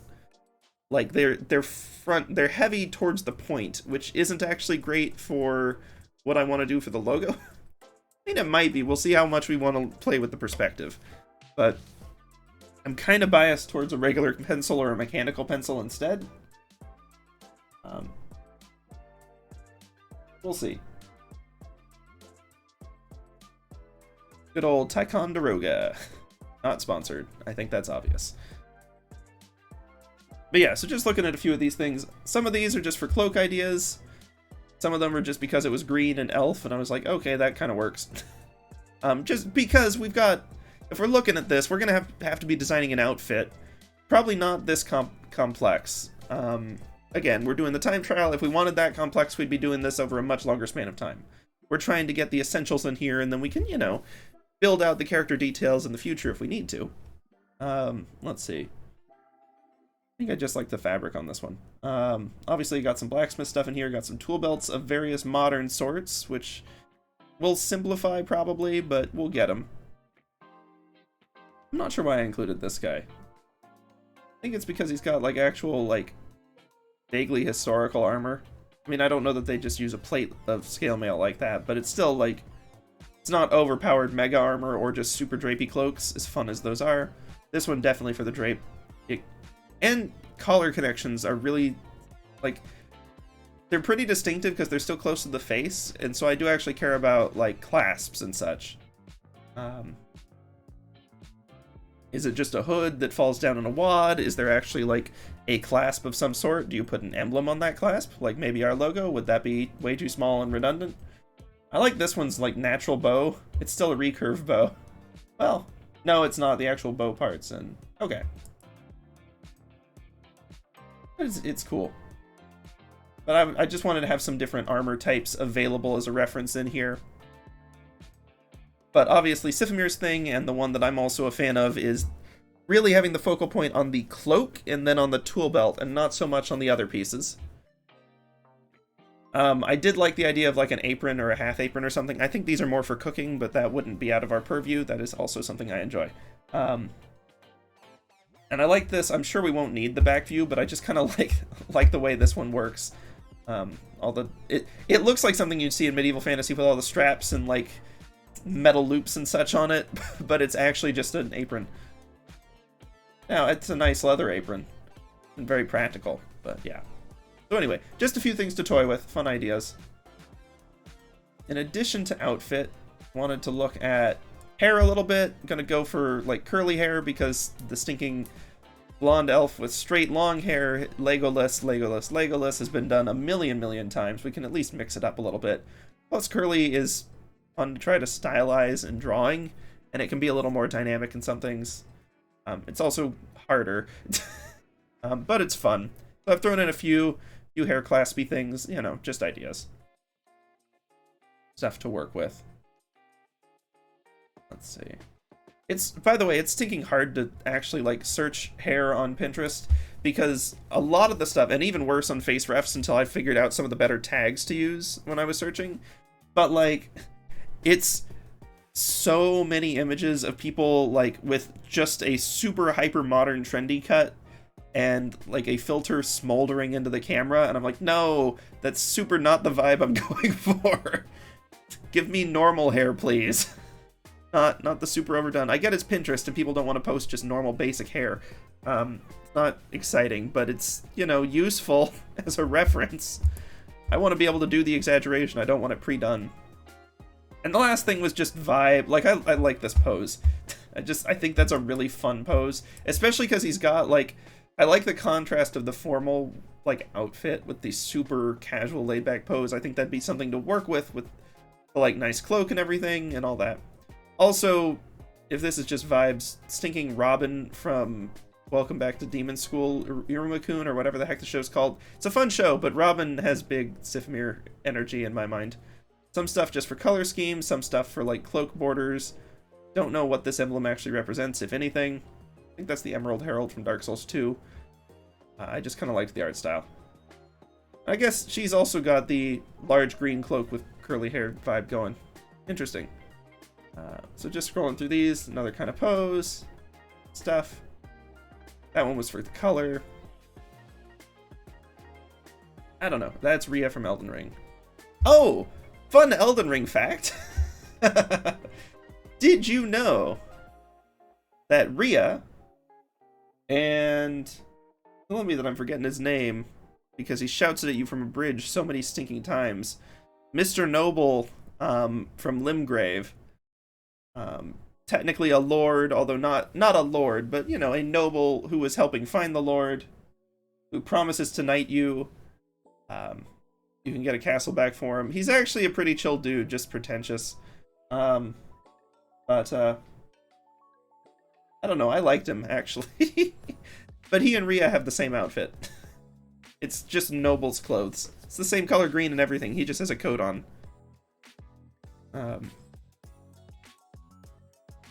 like they're heavy towards the point, which isn't actually great for what I want to do for the logo. I mean, it might be. We'll see how much we want to play with the perspective. But I'm kind of biased towards a regular pencil or a mechanical pencil instead. We'll see. Good old Ticonderoga. Not sponsored. I think that's obvious. But yeah, so just looking at a few of these things. Some of these are just for cloak ideas. Some of them are just because it was green and elf, and I was like, okay, that kind of works. Just because we've got... If we're looking at this, we're going to have to be designing an outfit. Probably not this complex. Again, we're doing the time trial. If we wanted that complex, we'd be doing this over a much longer span of time. We're trying to get the essentials in here, and then we can, you know, build out the character details in the future if we need to. Let's see. I think I just like the fabric on this one. Obviously, you got some blacksmith stuff in here. Got some tool belts of various modern sorts, which will simplify probably, but we'll get them. I'm not sure why I included this guy. think it's because he's got, like, actual, like, vaguely historical armor. I mean, I don't know that they just use a plate of scale mail like that, but it's still, like, it's not overpowered mega armor or just super drapey cloaks, as fun as those are. This one definitely for the drape. And collar connections are really, like, they're pretty distinctive because they're still close to the face, and so I do actually care about, like, clasps and such. Is it just a hood that falls down in a wad? Is there actually, like, a clasp of some sort? Do you put an emblem on that clasp? Like maybe our logo? Would that be way too small and redundant? I like this one's, like, natural bow. It's still a recurve bow. Well, no, it's not the actual bow parts, and okay. It's cool. But I just wanted to have some different armor types available as a reference in here. But obviously, Siphomir's thing, and the one that I'm also a fan of, is really having the focal point on the cloak and then on the tool belt, and not so much on the other pieces. I did like the idea of, like, an apron or a half apron or something. I think these are more for cooking, but that wouldn't be out of our purview. That is also something I enjoy. And I like this. I'm sure we won't need the back view, but I just kind of like the way this one works. It looks like something you'd see in medieval fantasy with all the straps and, like, metal loops and such on it, but it's actually just an apron. Now, it's a nice leather apron and very practical, but yeah. So anyway, just a few things to toy with, fun ideas. In addition to outfit, wanted to look at hair a little bit. Gonna go for, like, curly hair because the stinking blonde elf with straight long hair, Legolas has been done a million times. We can at least mix it up a little bit. Plus, curly is fun to try to stylize in drawing, and it can be a little more dynamic in some things. It's also harder, but it's fun. So I've thrown in a few hair claspy things, you know, just ideas. Stuff to work with. Let's see. It's, by the way, it's stinking hard to actually, like, search hair on Pinterest, because a lot of the stuff, and even worse on face refs until I figured out some of the better tags to use when I was searching, but, like, it's so many images of people, like, with just a super hyper modern trendy cut and, like, a filter smoldering into the camera, and I'm like, no, that's super not the vibe I'm going for. Give me normal hair, please. Not the super overdone. I get it's Pinterest and people don't want to post just normal basic hair. It's not exciting, but it's, you know, useful as a reference. I want to be able to do the exaggeration. I don't want it pre-done. And the last thing was just vibe. Like, I like this pose. I think that's a really fun pose, especially because he's got, like, I like the contrast of the formal, like, outfit with the super casual laid-back pose. I think that'd be something to work with the, like, nice cloak and everything and all that. Also, if this is just vibes, stinking Robin from Welcome Back to Demon School, Irumakun, or whatever the heck the show's called. It's a fun show, but Robin has big Sifmir energy in my mind. Some stuff just for color scheme, some stuff for, like, cloak borders. Don't know what this emblem actually represents, if anything. I think that's the Emerald Herald from Dark Souls 2. I just kind of liked the art style. I guess she's also got the large green cloak with curly hair vibe going. Interesting. So just scrolling through these, another kind of pose stuff. That one was for the color. I don't know. That's Rhea from Elden Ring. Oh! Fun Elden Ring fact! Did you know that Rhea and... Tell me that I'm forgetting his name, because he shouts it at you from a bridge so many stinking times. Mr. Noble from Limgrave. Technically a lord, although not a lord, but, you know, a noble who is helping find the lord, who promises to knight you. You can get a castle back for him. He's actually a pretty chill dude, just pretentious. But I don't know, I liked him, actually. But he and Rhea have the same outfit. It's just noble's clothes. It's the same color green and everything, he just has a coat on.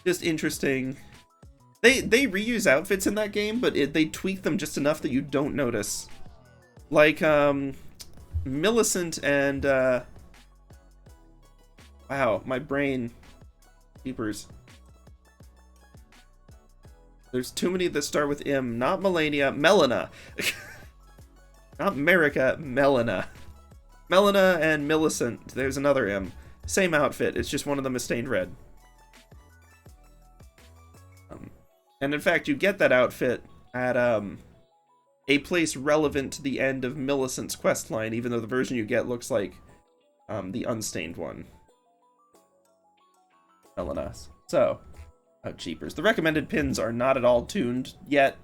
Just interesting. They reuse outfits in that game, but they tweak them just enough that you don't notice. Like, Millicent and, wow, my brain. Keepers. There's too many that start with M. Not Melania. Melina. Not America. Melina. Melina and Millicent. There's another M. Same outfit. It's just one of them is stained red. And in fact, you get that outfit at a place relevant to the end of Millicent's questline, even though the version you get looks like the unstained one. Melinas. So, oh jeepers. The recommended pins are not at all tuned yet.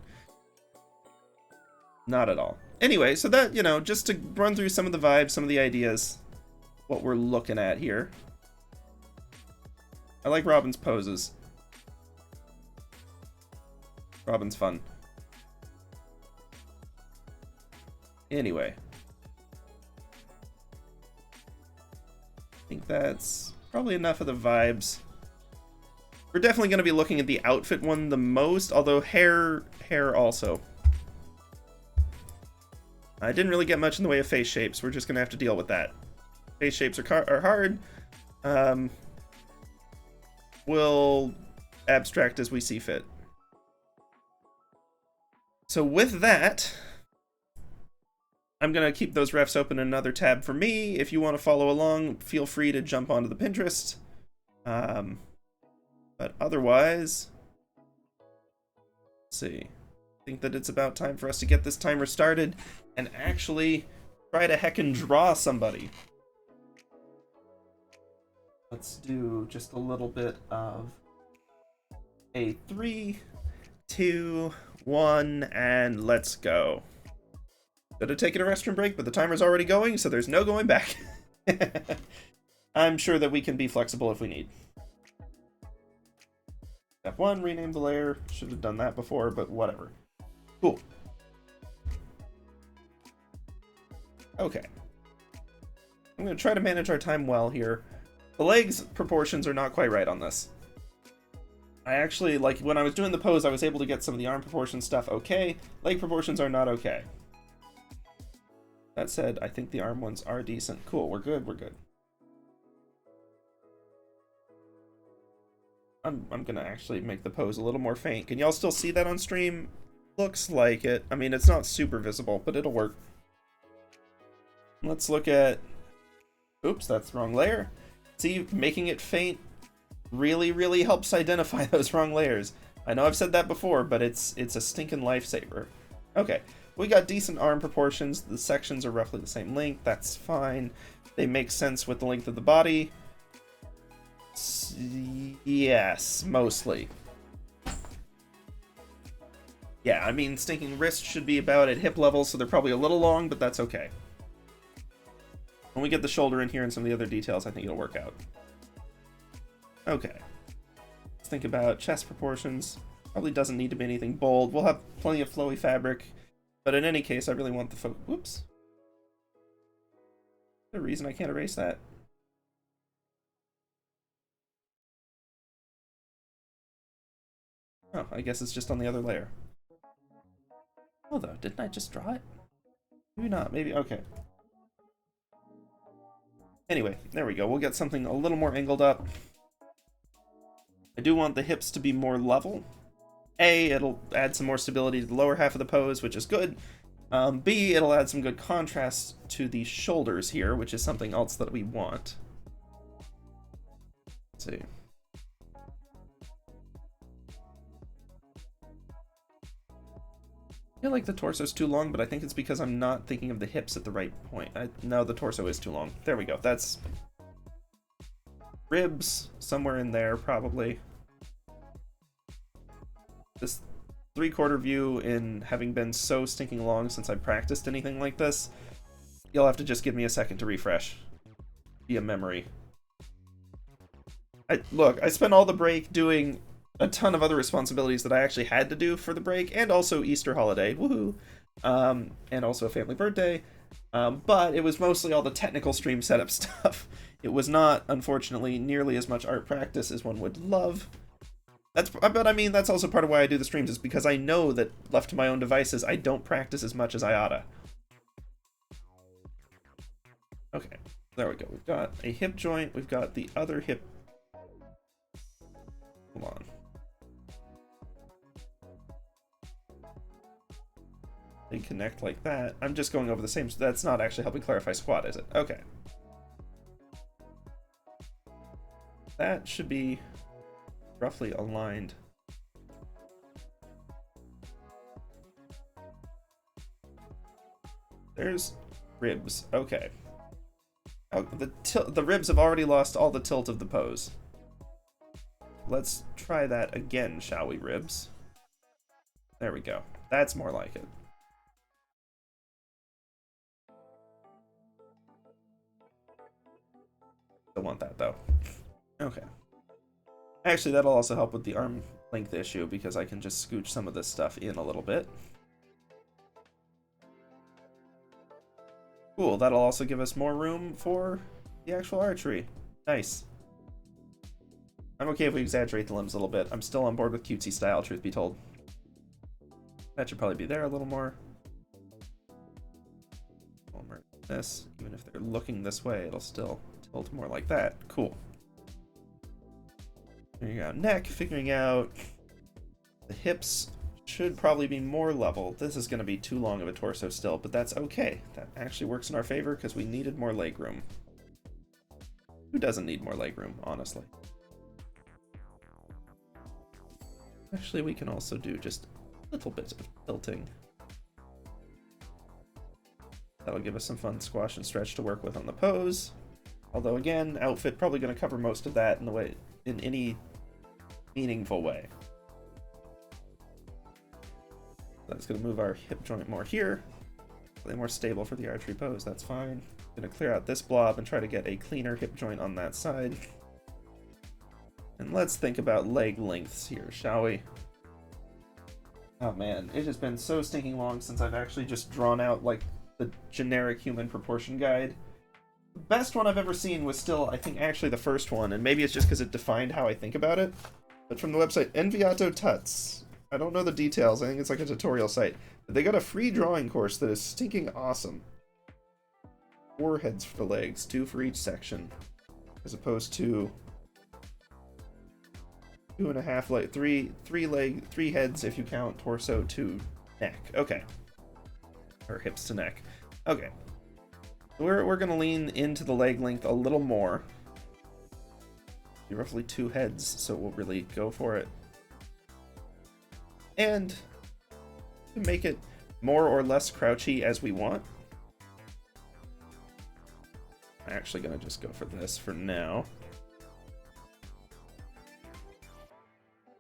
Not at all. Anyway, so that, you know, just to run through some of the vibes, some of the ideas, what we're looking at here. I like Robin's poses. Robin's fun. Anyway. I think that's probably enough of the vibes. We're definitely going to be looking at the outfit one the most, although hair also. I didn't really get much in the way of face shapes. We're just going to have to deal with that. Face shapes are hard. We'll abstract as we see fit. So with that, I'm going to keep those refs open in another tab for me. If you want to follow along, feel free to jump onto the Pinterest. But otherwise, let's see. I think that it's about time for us to get this timer started and actually try to heckin' draw somebody. Let's do just a little bit of a 3, 2, 1, and let's go. Could have taken a restroom break, but the timer's already going, so there's no going back. I'm sure that we can be flexible if we need. Step 1, rename the layer. Should have done that before, but whatever. Cool. Okay. I'm going to try to manage our time well here. The legs proportions are not quite right on this. I actually, like, when I was doing the pose, I was able to get some of the arm proportion stuff okay. Leg proportions are not okay. That said, I think the arm ones are decent. Cool, we're good, we're good. I'm gonna actually make the pose a little more faint. Can y'all still see that on stream? Looks like it. I mean, it's not super visible, but it'll work. Let's look at... Oops, that's the wrong layer. See, making it faint really helps identify those wrong layers. I know I've said that before, but it's a stinking lifesaver. Okay, we got decent arm proportions. The sections are roughly the same length. That's fine. They make sense with the length of the body. Yes, mostly. Yeah, I mean, stinking wrists should be about at hip level, so they're probably a little long, but that's okay. When we get the shoulder in here and some of the other details, I think it'll work out. Okay. Let's think about chest proportions. Probably doesn't need to be anything bold. We'll have plenty of flowy fabric, but in any case, I really want the whoops. Is there a reason I can't erase that? Oh, I guess it's just on the other layer. Oh, though, didn't I just draw it? Maybe not, maybe, okay. Anyway, there we go. We'll get something a little more angled up. I do want the hips to be more level. A, it'll add some more stability to the lower half of the pose, which is good. B, it'll add some good contrast to the shoulders here, which is something else that we want. Let's see. I feel like the torso's too long, but I think it's because I'm not thinking of the hips at the right point. No, the torso is too long. There we go. That's ribs somewhere in there, probably. This 3/4 view, in having been so stinking long since I practiced anything like this, you'll have to just give me a second to refresh. Be a memory. Look, I spent all the break doing a ton of other responsibilities that I actually had to do for the break, and also Easter holiday, woohoo, and also a family birthday, but it was mostly all the technical stream setup stuff. It was not, unfortunately, nearly as much art practice as one would love. But I mean, that's also part of why I do the streams, is because I know that left to my own devices, I don't practice as much as I oughta. Okay, there we go. We've got a hip joint, we've got the other hip. Hold on. connect like that. I'm just going over the same... That's not actually helping clarify squat, is it? Okay. That should be roughly aligned. There's ribs. Okay. Oh, the ribs have already lost all the tilt of the pose. Let's try that again, shall we, ribs? There we go. That's more like it. Don't want that, though. Okay. Actually, that'll also help with the arm length issue, because I can just scooch some of this stuff in a little bit. Cool, that'll also give us more room for the actual archery. Nice. I'm okay if we exaggerate the limbs a little bit. I'm still on board with cutesy style, truth be told. That should probably be there a little more. This, even if they're looking this way, it'll still tilt more like that. Cool. There you go. Neck, figuring out the hips should probably be more level. This is going to be too long of a torso still, but that's okay. That actually works in our favor because we needed more leg room. Who doesn't need more leg room, honestly? Actually, we can also do just a little bit of tilting. That'll give us some fun squash and stretch to work with on the pose. Although again, outfit probably going to cover most of that in any meaningful way. That's going to move our hip joint more here. Slightly more stable for the archery pose, that's fine. Going to clear out this blob and try to get a cleaner hip joint on that side. And let's think about leg lengths here, shall we? Oh man, it has been so stinking long since I've actually just drawn out like the generic human proportion guide. The best one I've ever seen was still, I think, actually the first one, and maybe it's just because it defined how I think about it. But from the website Enviato Tuts. I don't know the details, I think it's like a tutorial site. But they got a free drawing course that is stinking awesome. 4 heads for the legs, 2 for each section. As opposed to 2.5, like 3 heads if you count torso to neck. Okay. Or hips to neck. Okay. We're gonna lean into the leg length a little more. Be roughly 2 heads, so we'll really go for it. And to make it more or less crouchy as we want. I'm actually gonna just go for this for now.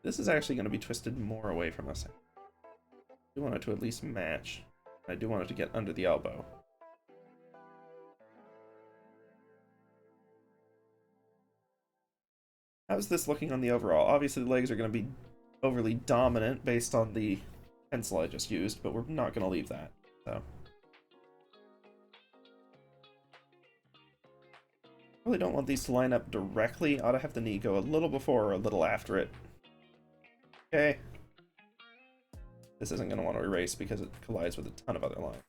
This is actually gonna be twisted more away from us. I do want it to at least match. I do want it to get under the elbow. How's this looking on the overall? Obviously the legs are going to be overly dominant based on the pencil I just used, but we're not going to leave that. So really don't want these to line up directly. Ought to have the knee go a little before or a little after it. Okay. This isn't going to want to erase because it collides with a ton of other lines.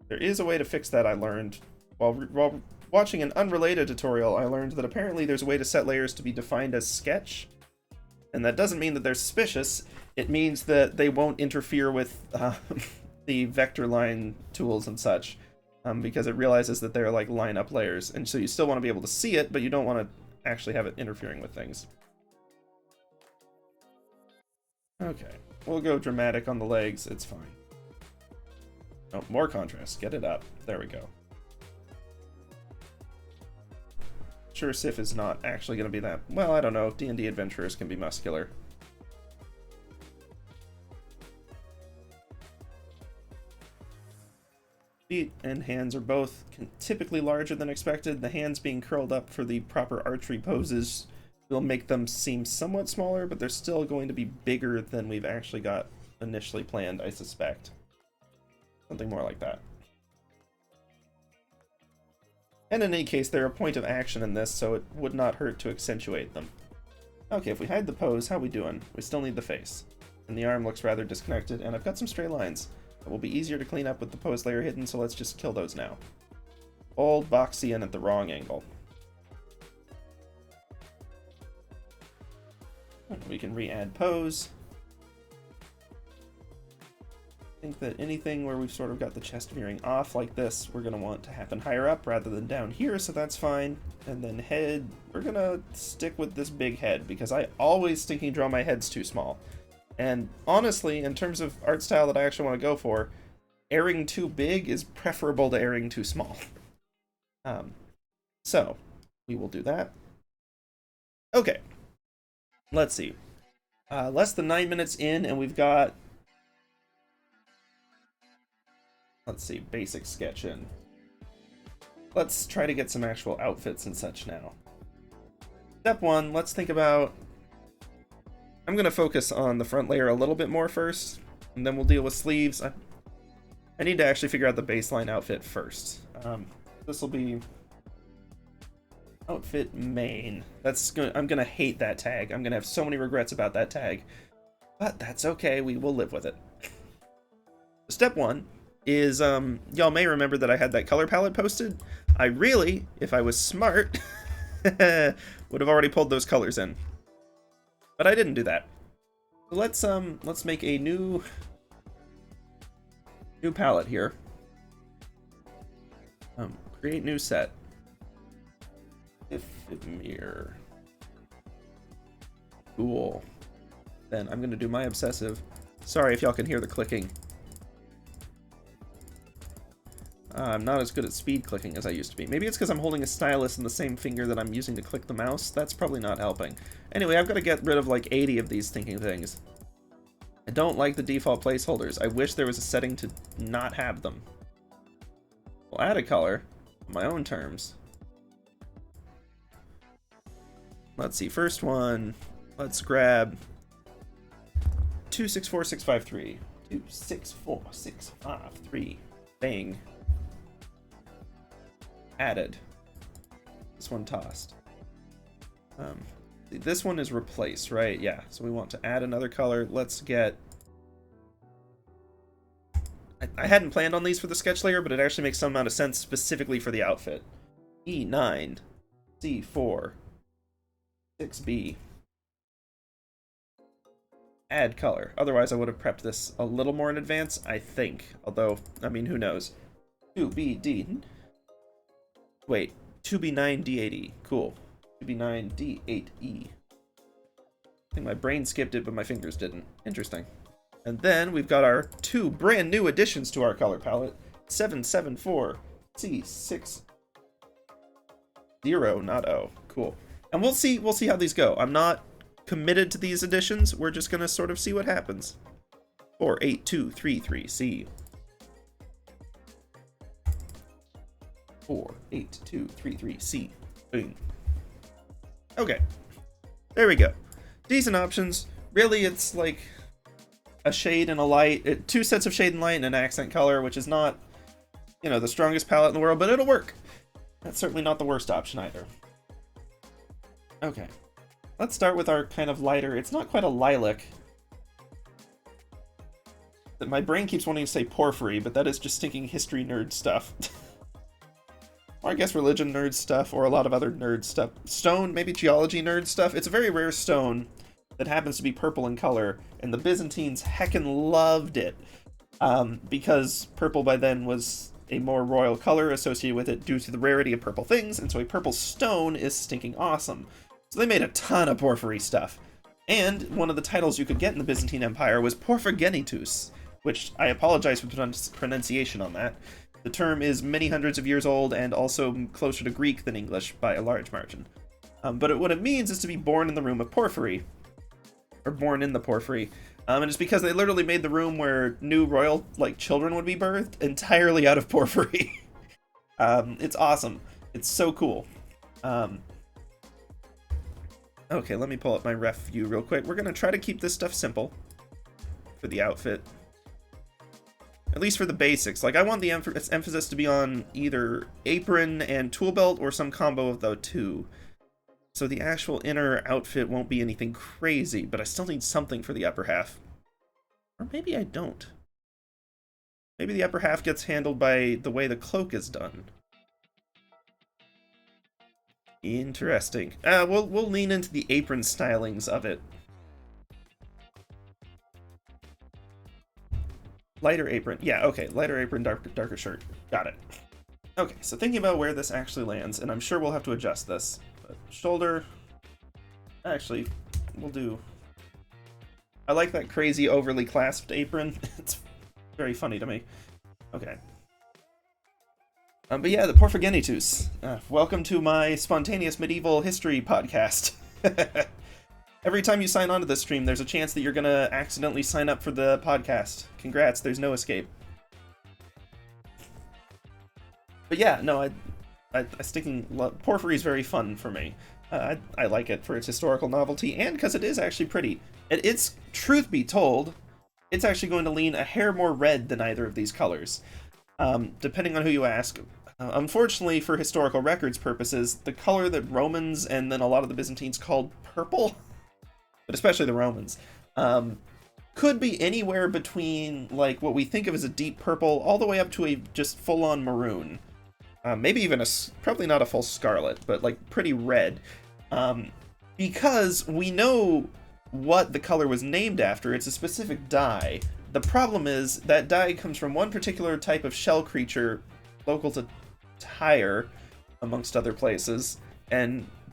There is a way to fix that, I learned. While watching an unrelated tutorial, I learned that apparently there's a way to set layers to be defined as sketch. And that doesn't mean that they're suspicious. It means that they won't interfere with the vector line tools and such. Because it realizes that they're like line-up layers. And so you still want to be able to see it, but you don't want to actually have it interfering with things. Okay. We'll go dramatic on the legs. It's fine. Oh, more contrast. Get it up. There we go. Sure, Sif is not actually going to be that... Well, I don't know. D&D adventurers can be muscular. Feet and hands are both typically larger than expected. The hands being curled up for the proper archery poses will make them seem somewhat smaller, but they're still going to be bigger than we've actually got initially planned, I suspect. Something more like that. And in any case, they're a point of action in this, so it would not hurt to accentuate them. Okay, if we hide the pose, how we doing? We still need the face. And the arm looks rather disconnected, and I've got some stray lines. It will be easier to clean up with the pose layer hidden, so let's just kill those now. Old boxy in at the wrong angle. We can re-add pose. think that anything where we've sort of got the chest veering off like this, we're going to want to happen higher up rather than down here, so that's fine. And then head, we're going to stick with this big head, because I always thinking draw my heads too small. And honestly, in terms of art style that I actually want to go for, airing too big is preferable to airing too small. So, we will do that. Okay, let's see. Less than 9 minutes in, and we've got... Let's see, basic sketch in. Let's try to get some actual outfits and such now. Step one, let's think about... I'm going to focus on the front layer a little bit more first, and then we'll deal with sleeves. I need to actually figure out the baseline outfit first. This will be... Outfit main. I'm going to hate that tag. I'm going to have so many regrets about that tag. But that's okay, we will live with it. Step one is, y'all may remember that I had that color palette posted. I really, if I was smart, would have already pulled those colors in. But I didn't do that. So let's make a new palette here. Create new set. Mirror. Cool. Then I'm gonna do my obsessive. Sorry if y'all can hear the clicking. I'm not as good at speed clicking as I used to be. Maybe it's because I'm holding a stylus in the same finger that I'm using to click the mouse. That's probably not helping. Anyway, I've got to get rid of like 80 of these thinking things. I don't like the default placeholders. I wish there was a setting to not have them. We'll add a color on my own terms. Let's see, first one, let's grab 264653. 264653. Bang. Added. This one tossed. This one is replace, right? Yeah, so we want to add another color. Let's get... I hadn't planned on these for the sketch layer, but it actually makes some amount of sense specifically for the outfit. E9, C4, 6B. Add color. Otherwise, I would have prepped this a little more in advance, I think. Although, I mean, who knows? 2BD. Wait, 2B9D8E. Cool. 2B9D8E. I think my brain skipped it, but my fingers didn't. Interesting. And then we've got our two brand new additions to our color palette. 774C6. 0, not O. Cool. And we'll see how these go. I'm not committed to these additions. We're just gonna sort of see what happens. 48233C. 48233C. Boom. Okay. There we go. Decent options. Really, it's like a shade and a light. Two sets of shade and light and an accent color, which is not, you know, the strongest palette in the world, but it'll work. That's certainly not the worst option either. Okay. Let's start with our kind of lighter. It's not quite a lilac. My brain keeps wanting to say porphyry, but that is just stinking history nerd stuff. Or I guess religion nerd stuff, or a lot of other nerd stuff. Stone, maybe geology nerd stuff. It's a very rare stone that happens to be purple in color, and the Byzantines heckin' loved it. Because purple by then was a more royal color associated with it due to the rarity of purple things, and so a purple stone is stinking awesome. So they made a ton of porphyry stuff. And one of the titles you could get in the Byzantine Empire was Porphyrogenitus, which I apologize for pronunciation on that. The term is many hundreds of years old and also closer to Greek than English by a large margin. But what it means is to be born in the room of porphyry. Or born in the porphyry. And it's because they literally made the room where new royal, like, children would be birthed entirely out of porphyry. It's awesome. It's so cool. Okay, let me pull up my ref view real quick. We're going to try to keep this stuff simple for the outfit. At least for the basics. Like, I want the emphasis to be on either apron and tool belt or some combo of the two. So the actual inner outfit won't be anything crazy, but I still need something for the upper half. Or maybe I don't. Maybe the upper half gets handled by the way the cloak is done. Interesting. We'll lean into the apron stylings of it. Lighter apron. Yeah, okay. Lighter apron, darker shirt. Got it. Okay, so thinking about where this actually lands, and I'm sure we'll have to adjust this. But shoulder... Actually, we'll do... I like that crazy overly clasped apron. It's very funny to me. Okay. But yeah, the Porphyrogenitus. Welcome to my spontaneous medieval history podcast. Every time you sign on to this stream, there's a chance that you're gonna accidentally sign up for the podcast. Congrats, there's no escape. But yeah, no, Porphyry is very fun for me. I like it for its historical novelty and because it is actually pretty. It's, truth be told, it's actually going to lean a hair more red than either of these colors, depending on who you ask. Unfortunately, for historical records purposes, the color that Romans and then a lot of the Byzantines called purple, but especially the Romans, could be anywhere between like what we think of as a deep purple all the way up to a just full-on maroon. Maybe even probably not a full scarlet, but like pretty red. Because we know what the color was named after. It's a specific dye. The problem is that dye comes from one particular type of shell creature local to Tyre, amongst other places,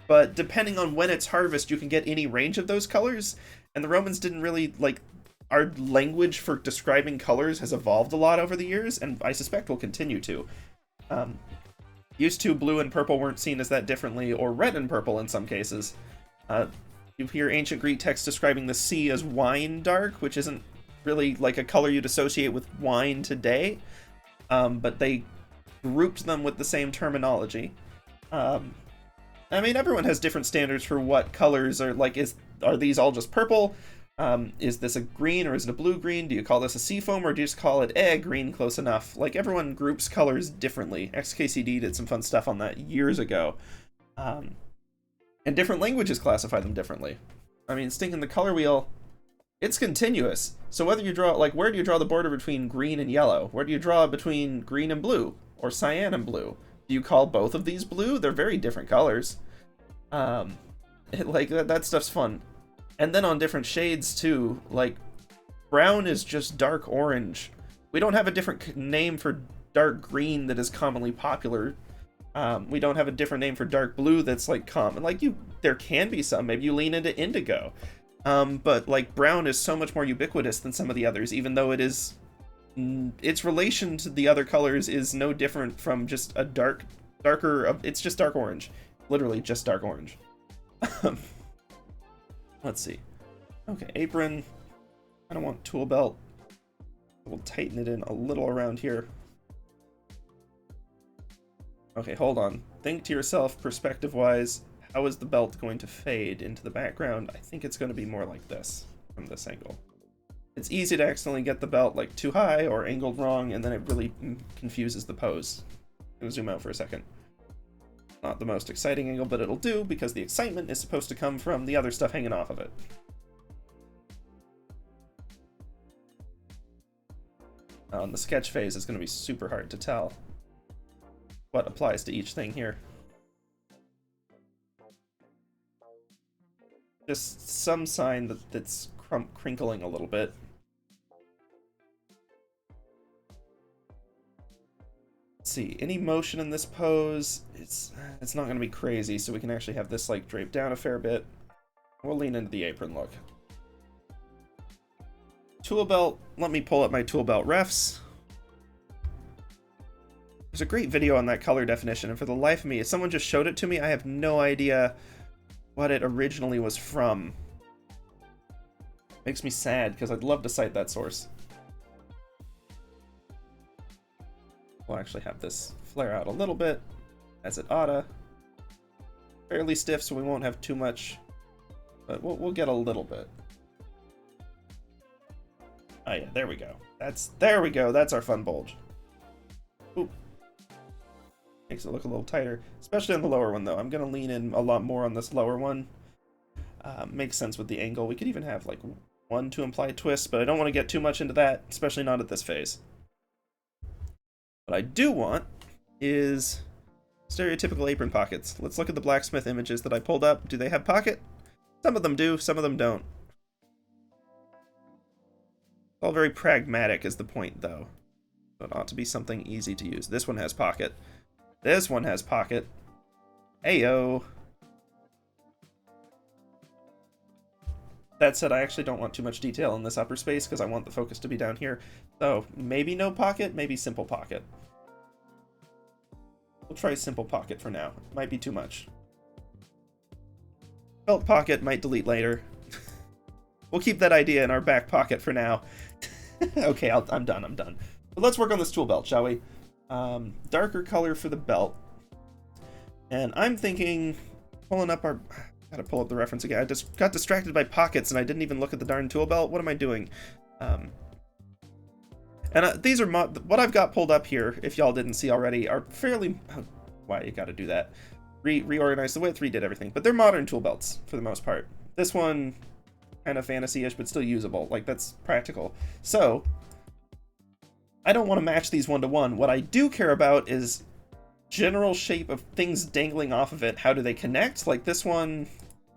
but depending on when it's harvest, you can get any range of those colors, and the Romans didn't really, like, our language for describing colors has evolved a lot over the years, and I suspect will continue to. Used to, blue and purple weren't seen as that differently, or red and purple in some cases. You hear ancient Greek texts describing the sea as wine dark, which isn't really like a color you'd associate with wine today, but they grouped them with the same terminology. I mean, everyone has different standards for what colors are, like, are these all just purple? Is this a green or is it a blue-green? Do you call this a seafoam or do you just call it green close enough? Like, everyone groups colors differently. XKCD did some fun stuff on that years ago. And different languages classify them differently. I mean, stinking the color wheel, it's continuous. So whether you draw, like, where do you draw the border between green and yellow? Where do you draw between green and blue? Or cyan and blue? Do you call both of these blue? They're very different colors. Like, that stuff's fun. And then on different shades, too. Like, brown is just dark orange. We don't have a different name for dark green that is commonly popular. We don't have a different name for dark blue that's, like, common. Like, there can be some. Maybe you lean into indigo. But, like, brown is so much more ubiquitous than some of the others, even though it is... its relation to the other colors is no different from just a darker... It's just dark orange. Literally just dark orange. Let's see. Okay, apron. I don't want tool belt. We'll tighten it in a little around here. Okay, hold on. Think to yourself, perspective-wise, how is the belt going to fade into the background? I think it's going to be more like this, from this angle. It's easy to accidentally get the belt, like, too high or angled wrong, and then it really confuses the pose. I'm going to zoom out for a second. Not the most exciting angle, but it'll do, because the excitement is supposed to come from the other stuff hanging off of it. On the sketch phase, it's going to be super hard to tell what applies to each thing here. Just some sign that's crinkling a little bit. Let's see, any motion in this pose, it's not going to be crazy, so we can actually have this, like, drape down a fair bit. We'll lean into the apron look. Tool belt, let me pull up my tool belt refs. There's a great video on that color definition, and for the life of me, if someone just showed it to me, I have no idea what it originally was from. Makes me sad, because I'd love to cite that source. We'll actually have this flare out a little bit, as it oughta. Fairly stiff, so we won't have too much, but we'll get a little bit. Oh yeah, there we go. There we go, that's our fun bulge. Oop. Makes it look a little tighter, especially on the lower one, though. I'm going to lean in a lot more on this lower one. Makes sense with the angle. We could even have, like, one to imply twist, but I don't want to get too much into that, especially not at this phase. What I do want is stereotypical apron pockets. Let's look at the blacksmith images that I pulled up. Do they have pocket? Some of them do, some of them don't. All very pragmatic is the point, though. So it ought to be something easy to use. This one has pocket. This one has pocket. Heyo. That said, I actually don't want too much detail in this upper space because I want the focus to be down here. So maybe no pocket, maybe simple pocket. We'll try simple pocket for now. Might be too much. Belt pocket might delete later. We'll keep that idea in our back pocket for now. Okay, I'm done. But let's work on this tool belt, shall we? Darker color for the belt. And I'm thinking, pulling up our... Gotta pull up the reference again. I just got distracted by pockets and I didn't even look at the darn tool belt. What am I doing? These are what I've got pulled up here, if y'all didn't see already, are fairly... Oh, why you gotta do that? Reorganize the width, redid everything. But they're modern tool belts, for the most part. This one, kind of fantasy-ish, but still usable. Like, that's practical. So, I don't want to match these one-to-one. What I do care about is general shape of things dangling off of it. How do they connect? Like this one,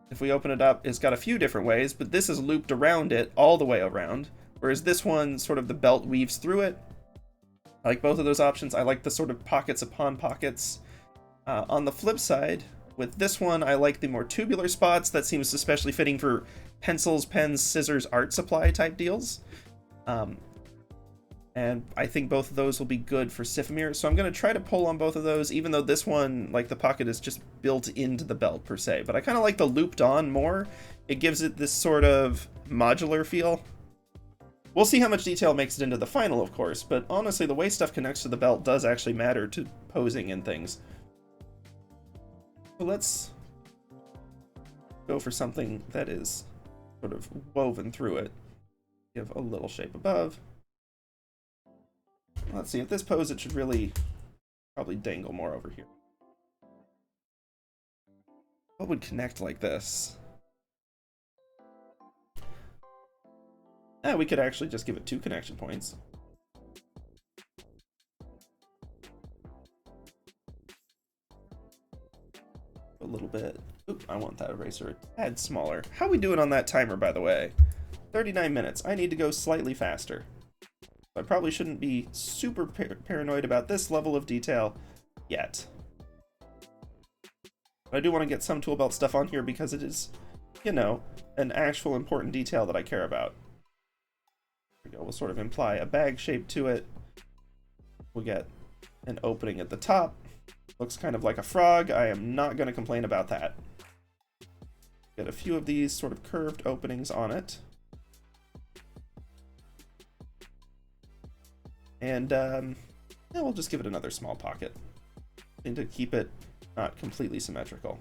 if we open it up, it's got a few different ways, but this is looped around it all the way around. Whereas this one, sort of the belt weaves through it. I like both of those options. I like the sort of pockets upon pockets. On the flip side, with this one, I like the more tubular spots. That seems especially fitting for pencils, pens, scissors, art supply type deals. And I think both of those will be good for Sifimir. So I'm going to try to pull on both of those, even though this one, like the pocket, is just built into the belt per se. But I kind of like the looped on more. It gives it this sort of modular feel. We'll see how much detail makes it into the final, of course. But honestly, the way stuff connects to the belt does actually matter to posing and things. So let's go for something that is sort of woven through it. Give a little shape above. Let's see, if this pose, it should really probably dangle more over here. What would connect like this? We could actually just give it 2 connection points. A little bit. Oop, I want that eraser a tad smaller. How are we doing on that timer, by the way? 39 minutes. I need to go slightly faster. I probably shouldn't be super paranoid about this level of detail yet. But I do want to get some tool belt stuff on here because it is, you know, an actual important detail that I care about. There we go. We'll sort of imply a bag shape to it. We'll get an opening at the top. Looks kind of like a frog. I am not going to complain about that. Get a few of these sort of curved openings on it. And yeah, we'll just give it another small pocket. And to keep it not completely symmetrical.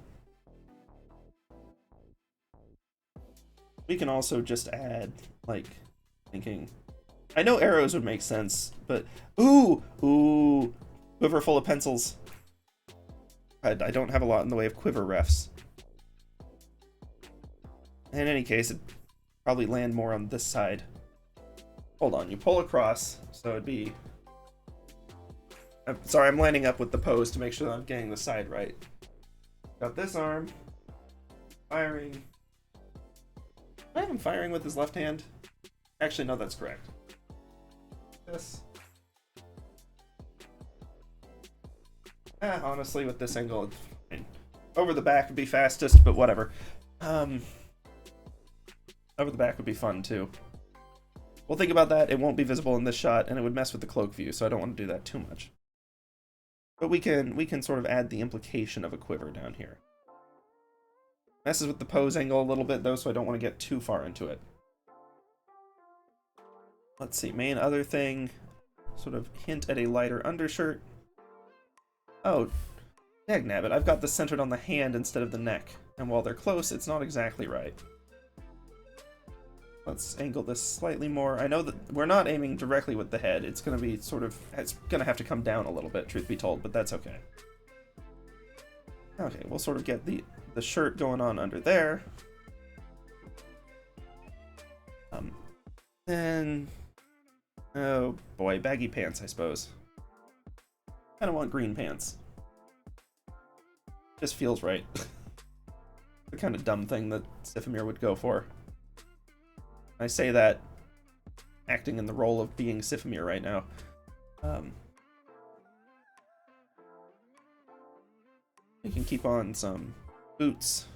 We can also just add, like, thinking... I know arrows would make sense, but... Ooh! Quiver full of pencils. I don't have a lot in the way of quiver refs. In any case, it'd probably land more on this side. Hold on, you pull across, so it'd be... Sorry, I'm lining up with the pose to make sure that I'm getting the side right. Got this arm. Firing. I have him firing with his left hand? Actually, no, that's correct. This. Honestly, with this angle, it's fine. Over the back would be fastest, but whatever. Over the back would be fun, too. We'll think about that. It won't be visible in this shot, and it would mess with the cloak view, so I don't want to do that too much. But we can sort of add the implication of a quiver down here. Messes with the pose angle a little bit, though, so I don't want to get too far into it. Let's see, main other thing, sort of hint at a lighter undershirt. Oh, dagnabbit, I've got this centered on the hand instead of the neck, and while they're close, it's not exactly right. Let's angle this slightly more. I know that we're not aiming directly with the head. It's going to be sort of... It's going to have to come down a little bit, truth be told, but that's okay. Okay, we'll sort of get the shirt going on under there. Then... Oh boy, baggy pants, I suppose. I don't want green pants. Just feels right. The kind of dumb thing that Sifimir would go for. I say that acting in the role of being Sifimir right now. We can keep on some boots.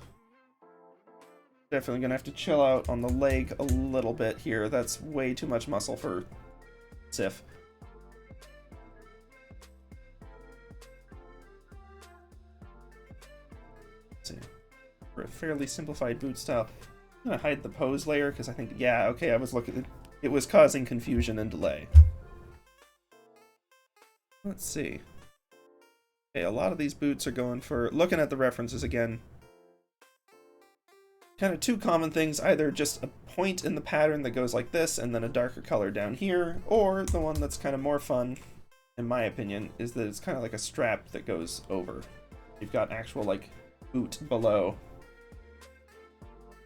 Definitely gonna have to chill out on the leg a little bit here. That's way too much muscle for Sif. Let's see. For a fairly simplified boot style, I'm gonna hide the pose layer because I think, yeah, okay, I was looking. It was causing confusion and delay. Let's see. Okay, a lot of these boots are going for, looking at the references again, kind of two common things, either just a point in the pattern that goes like this and then a darker color down here, or the one that's kind of more fun, in my opinion, is that it's kind of like a strap that goes over. You've got actual, like, boot below.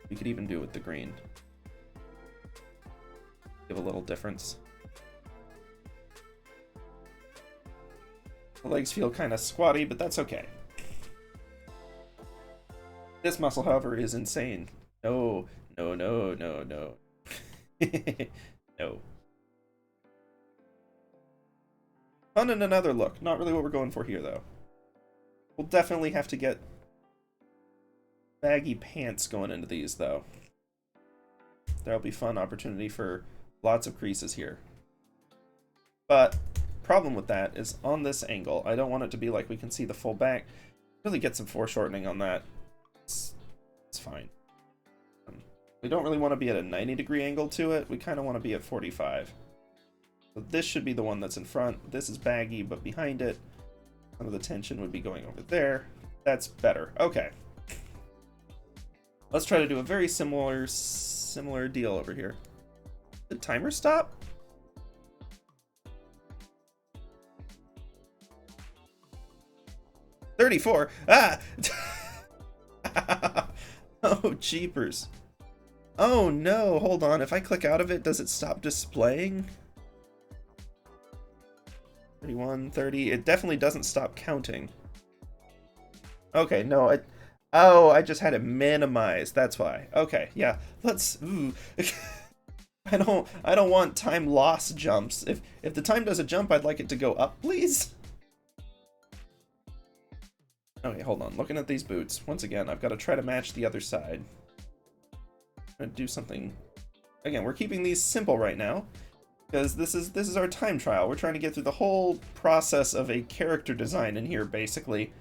You could even do it with the green. Give a little difference. The legs feel kind of squatty, but that's okay. This muscle, however, is insane. No, no, no, no, no. No. Fun in another look. Not really what we're going for here, though. We'll definitely have to get baggy pants going into these, though. There'll be fun opportunity for lots of creases here. But problem with that is on this angle, I don't want it to be like we can see the full back. Really get some foreshortening on that. It's fine. We don't really want to be at a 90-degree angle to it. We kind of want to be at 45. So this should be the one that's in front. This is baggy, but behind it, some of the tension would be going over there. That's better. Okay. Let's try to do a very similar deal over here. Did the timer stop? $34. Ah! Oh, jeepers. Oh no, hold on. If I click out of it, does it stop displaying? 31, 30. It definitely doesn't stop counting. Okay, no, I just had it minimized. That's why. Okay, yeah. Let's. Ooh. I don't want time loss jumps. If the time does a jump, I'd like it to go up, please. Okay, hold on. Looking at these boots, once again, I've got to try to match the other side. I'm gonna do something. Again, we're keeping these simple right now, because this is our time trial. We're trying to get through the whole process of a character design in here, basically.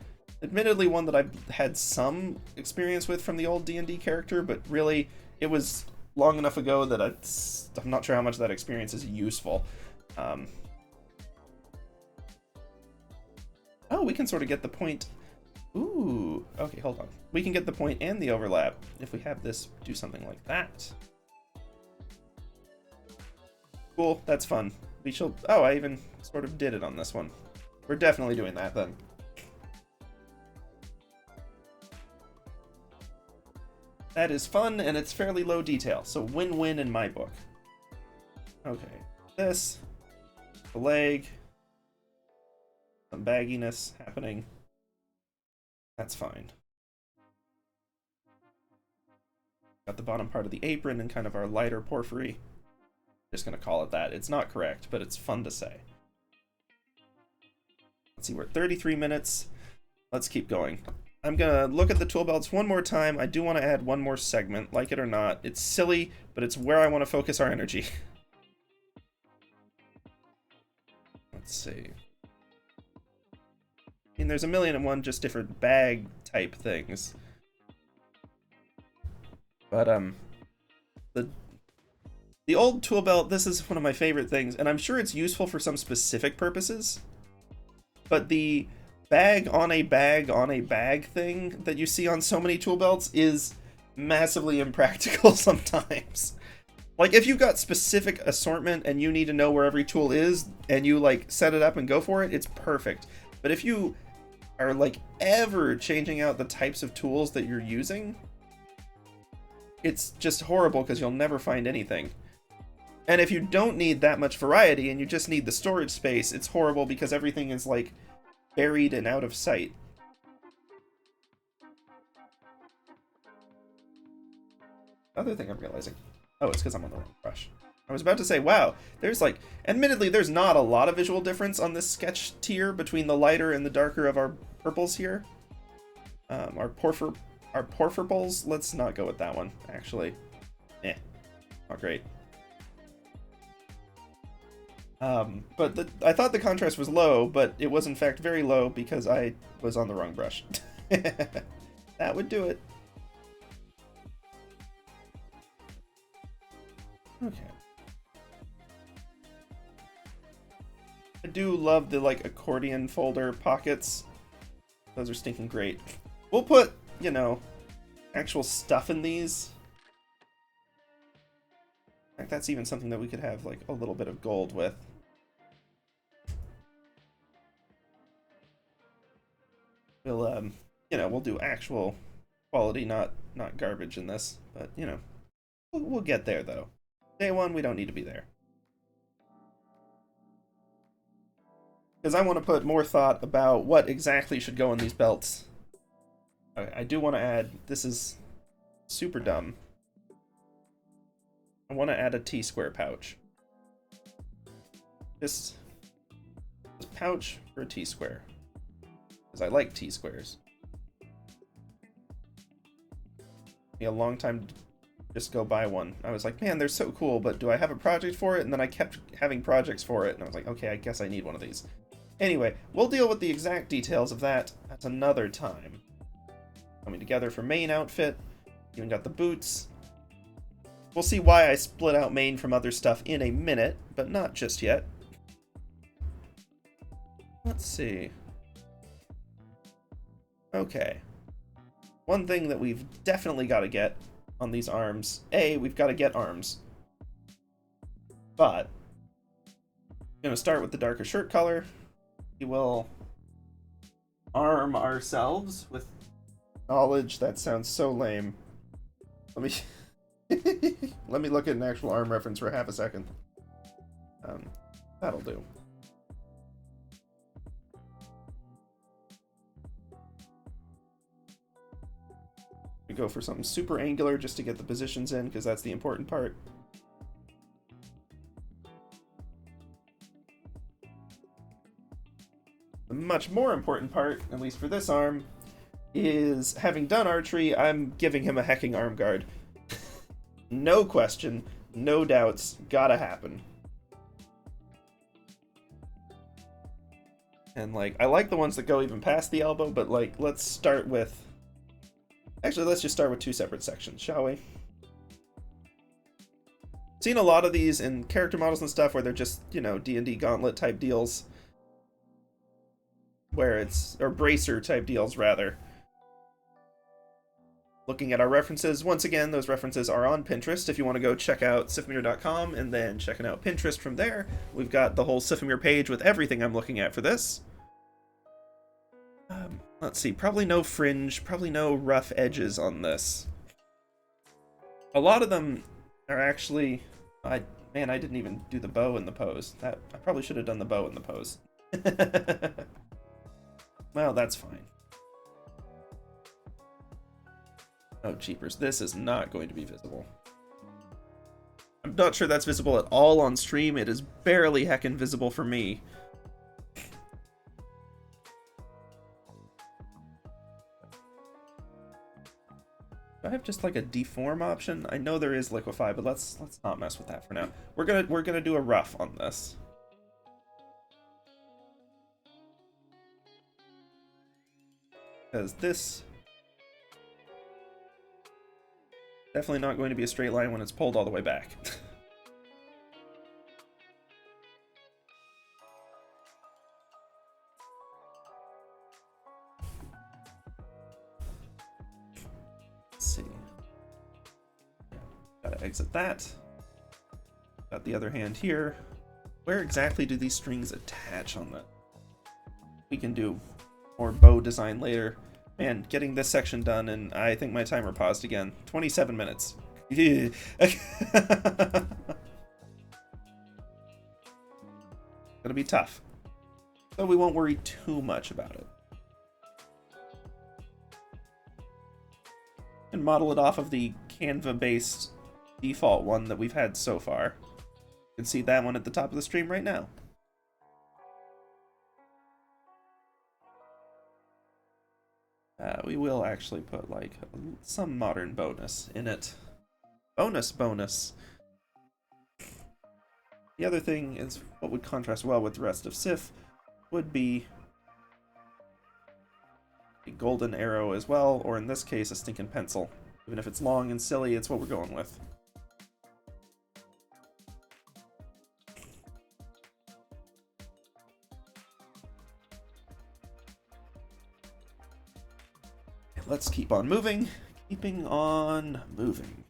Admittedly, one that I've had some experience with from the old D&D character, but really, it was long enough ago that I'm not sure how much that experience is useful. Oh, we can sort of get the point. Ooh, okay, hold on. We can get the point and the overlap if we have this do something like that. Cool, that's fun. We shall. Oh, I even sort of did it on this one. We're definitely doing that then. That is fun, and it's fairly low detail, so win-win in my book. Okay, this, the leg, some bagginess happening. That's fine. Got the bottom part of the apron and kind of our lighter porphyry. Just gonna call it that. It's not correct, but it's fun to say. Let's see, we're at 33 minutes. Let's keep going. I'm gonna look at the tool belts one more time. I do want to add one more segment, like it or not. It's silly, but it's where I want to focus our energy. Let's see. I mean, there's a million and one just different bag type things. But the old tool belt, this is one of my favorite things, and I'm sure it's useful for some specific purposes. But the bag on a bag thing that you see on so many tool belts is massively impractical sometimes. Like, if you've got specific assortment and you need to know where every tool is, and you, like, set it up and go for it, it's perfect. But if you are, like, ever changing out the types of tools that you're using, it's just horrible because you'll never find anything. And if you don't need that much variety and you just need the storage space, it's horrible because everything is, like, buried and out of sight. Other thing I'm realizing. Oh, it's because I'm on the wrong brush. I was about to say, wow, there's like, admittedly, there's not a lot of visual difference on this sketch tier between the lighter and the darker of our purples here. Our porphyrs, let's not go with that one, actually. Not great. But I thought the contrast was low, but it was in fact very low because I was on the wrong brush. That would do it. Okay. I do love the, like, accordion folder pockets. Those are stinking great. We'll put, you know, actual stuff in these. In fact, that's even something that we could have, like, a little bit of gold with. We'll, you know, we'll do actual quality, not garbage in this. But, you know, we'll get there, though. Day one, we don't need to be there. Because I want to put more thought about what exactly should go in these belts. Okay, I do want to add, this is super dumb. I want to add a T-square pouch. This pouch for a T-square. Because I like T-squares. Be a long time to just go buy one. I was like, man, they're so cool, but do I have a project for it? And then I kept having projects for it, and I was like, okay, I guess I need one of these. Anyway, we'll deal with the exact details of that at another time. Coming together for main outfit. Even got the boots. We'll see why I split out main from other stuff in a minute, but not just yet. Let's see. Okay. One thing that we've definitely got to get on these arms. We've got to get arms. But I'm going to start with the darker shirt color. We will arm ourselves with knowledge. That sounds so lame. Let me look at an actual arm reference for half a second. That'll do. We go for something super angular just to get the positions in, because that's the important part. The much more important part, at least for this arm, is having done archery, I'm giving him a hecking arm guard. No question, no doubts, gotta happen. And, like, I like the ones that go even past the elbow, but, like, let's start with... Actually, let's just start with two separate sections, shall we? Seen a lot of these in character models and stuff where they're just, you know, D&D gauntlet type deals. Where it's... or bracer type deals, rather. Looking at our references, once again, those references are on Pinterest. If you want to go check out Sifmir.com and then checking out Pinterest from there, we've got the whole Sifmir page with everything I'm looking at for this. Let's see, probably no fringe, probably no rough edges on this. A lot of them are actually... Man, I didn't even do the bow in the pose. I probably should have done the bow in the pose. Well, that's fine. Oh, jeepers, this is not going to be visible. I'm not sure that's visible at all on stream. It is barely heckin' visible for me. Do I have just like a deform option? I know there is liquefy, but let's not mess with that for now. We're gonna do a rough on this. Because this definitely not going to be a straight line when it's pulled all the way back. Let's see. Gotta exit that. Got the other hand here. Where exactly do these strings attach on that? We can do more bow design later. Man, getting this section done, and I think my timer paused again. 27 minutes. Gonna be tough. So we won't worry too much about it. And model it off of the Canva-based default one that we've had so far. can see that one at the top of the stream right now. We will actually put like some modern bonus in it. Bonus. The other thing is what would contrast well with the rest of Sif would be a golden arrow as well, or in this case a stinking pencil. Even if it's long and silly, it's what we're going with. Let's keep on moving. Keeping on moving.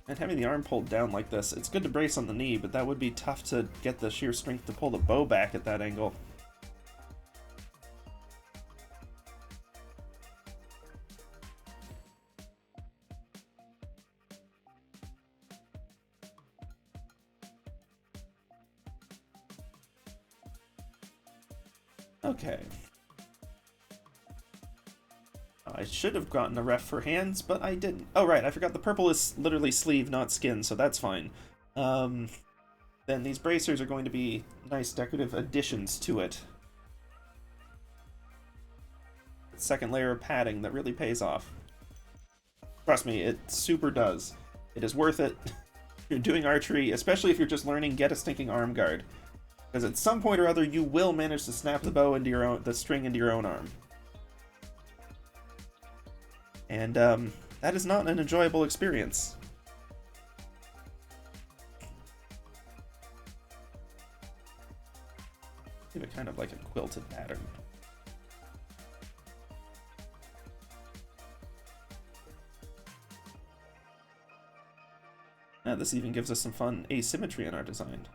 And having the arm pulled down like this, it's good to brace on the knee, but that would be tough to get the sheer strength to pull the bow back at that angle. Okay. I should have gotten a ref for hands, but I didn't. Oh, right, I forgot the purple is literally sleeve, not skin, so that's fine. Then these bracers are going to be nice decorative additions to it. Second layer of padding that really pays off. Trust me, it super does. It is worth it. You're doing archery, especially if you're just learning, get a stinking arm guard. Because at some point or other, you will manage to snap the bow into your own, the string into your own arm. And that is not an enjoyable experience. Give it kind of like a quilted pattern. Now this even gives us some fun asymmetry in our design.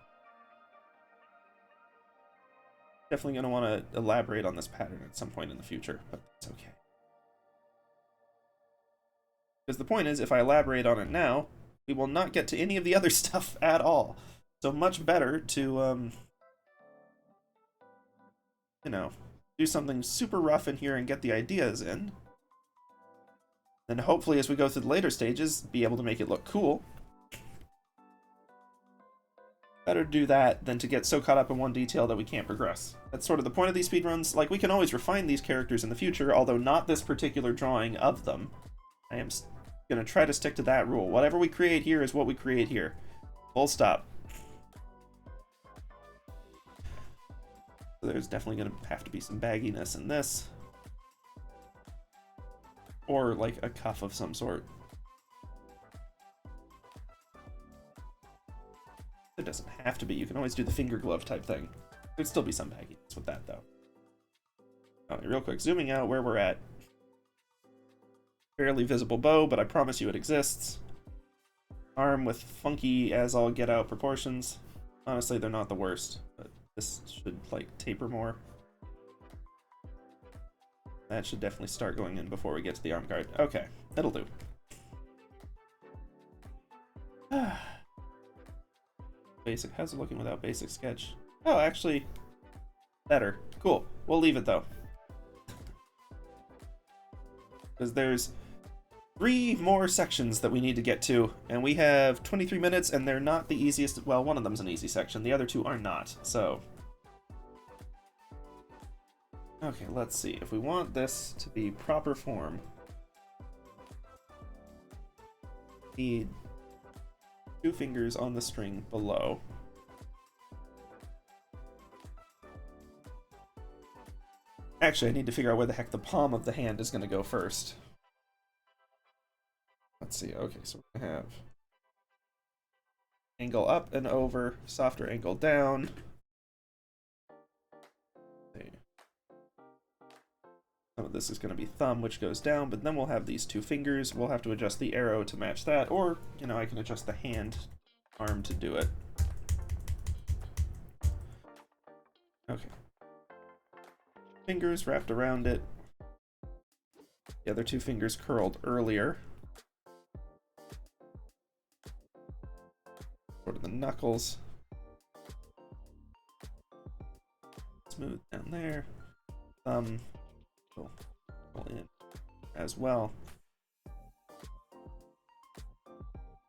Definitely going to want to elaborate on this pattern at some point in the future, but it's okay. Because the point is, if I elaborate on it now, we will not get to any of the other stuff at all. So much better to, you know, do something super rough in here and get the ideas in. Then hopefully as we go through the later stages, be able to make it look cool. Better to do that than to get so caught up in one detail that we can't progress. That's sort of the point of these speedruns. Like, we can always refine these characters in the future, although not this particular drawing of them. I am going to try to stick to that rule. Whatever we create here is what we create here. Full stop. So there's definitely going to have to be some bagginess in this. Or like a cuff of some sort. It doesn't have to be. You can always do the finger glove type thing. There'd still be some bagginess with that though. Okay, real quick, zooming out where we're at. Barely visible bow, but I promise you it exists. Arm with funky as all get out proportions. Honestly, they're not the worst, but this should like taper more. That should definitely start going in before we get to the arm guard. Okay, that'll do. Basic. How's it looking without basic sketch? Oh, actually, better. Cool. We'll leave it though. Because there's 3 more sections that we need to get to, and we have 23 minutes, and they're not the easiest. Well, one of them's an easy section. The other 2 are not, so. Okay, let's see. If we want this to be proper form, need 2 fingers on the string below. Actually, I need to figure out where the heck the palm of the hand is going to go first. Let's see. Okay, so we have angle up and over, softer angle down. Some of this is going to be thumb, which goes down, but then we'll have these 2 fingers. We'll have to adjust the arrow to match that, or, you know, I can adjust the hand arm to do it. Okay. Fingers wrapped around it. The other 2 fingers curled earlier. Sort of the knuckles. Smooth down there. Thumb. In as well.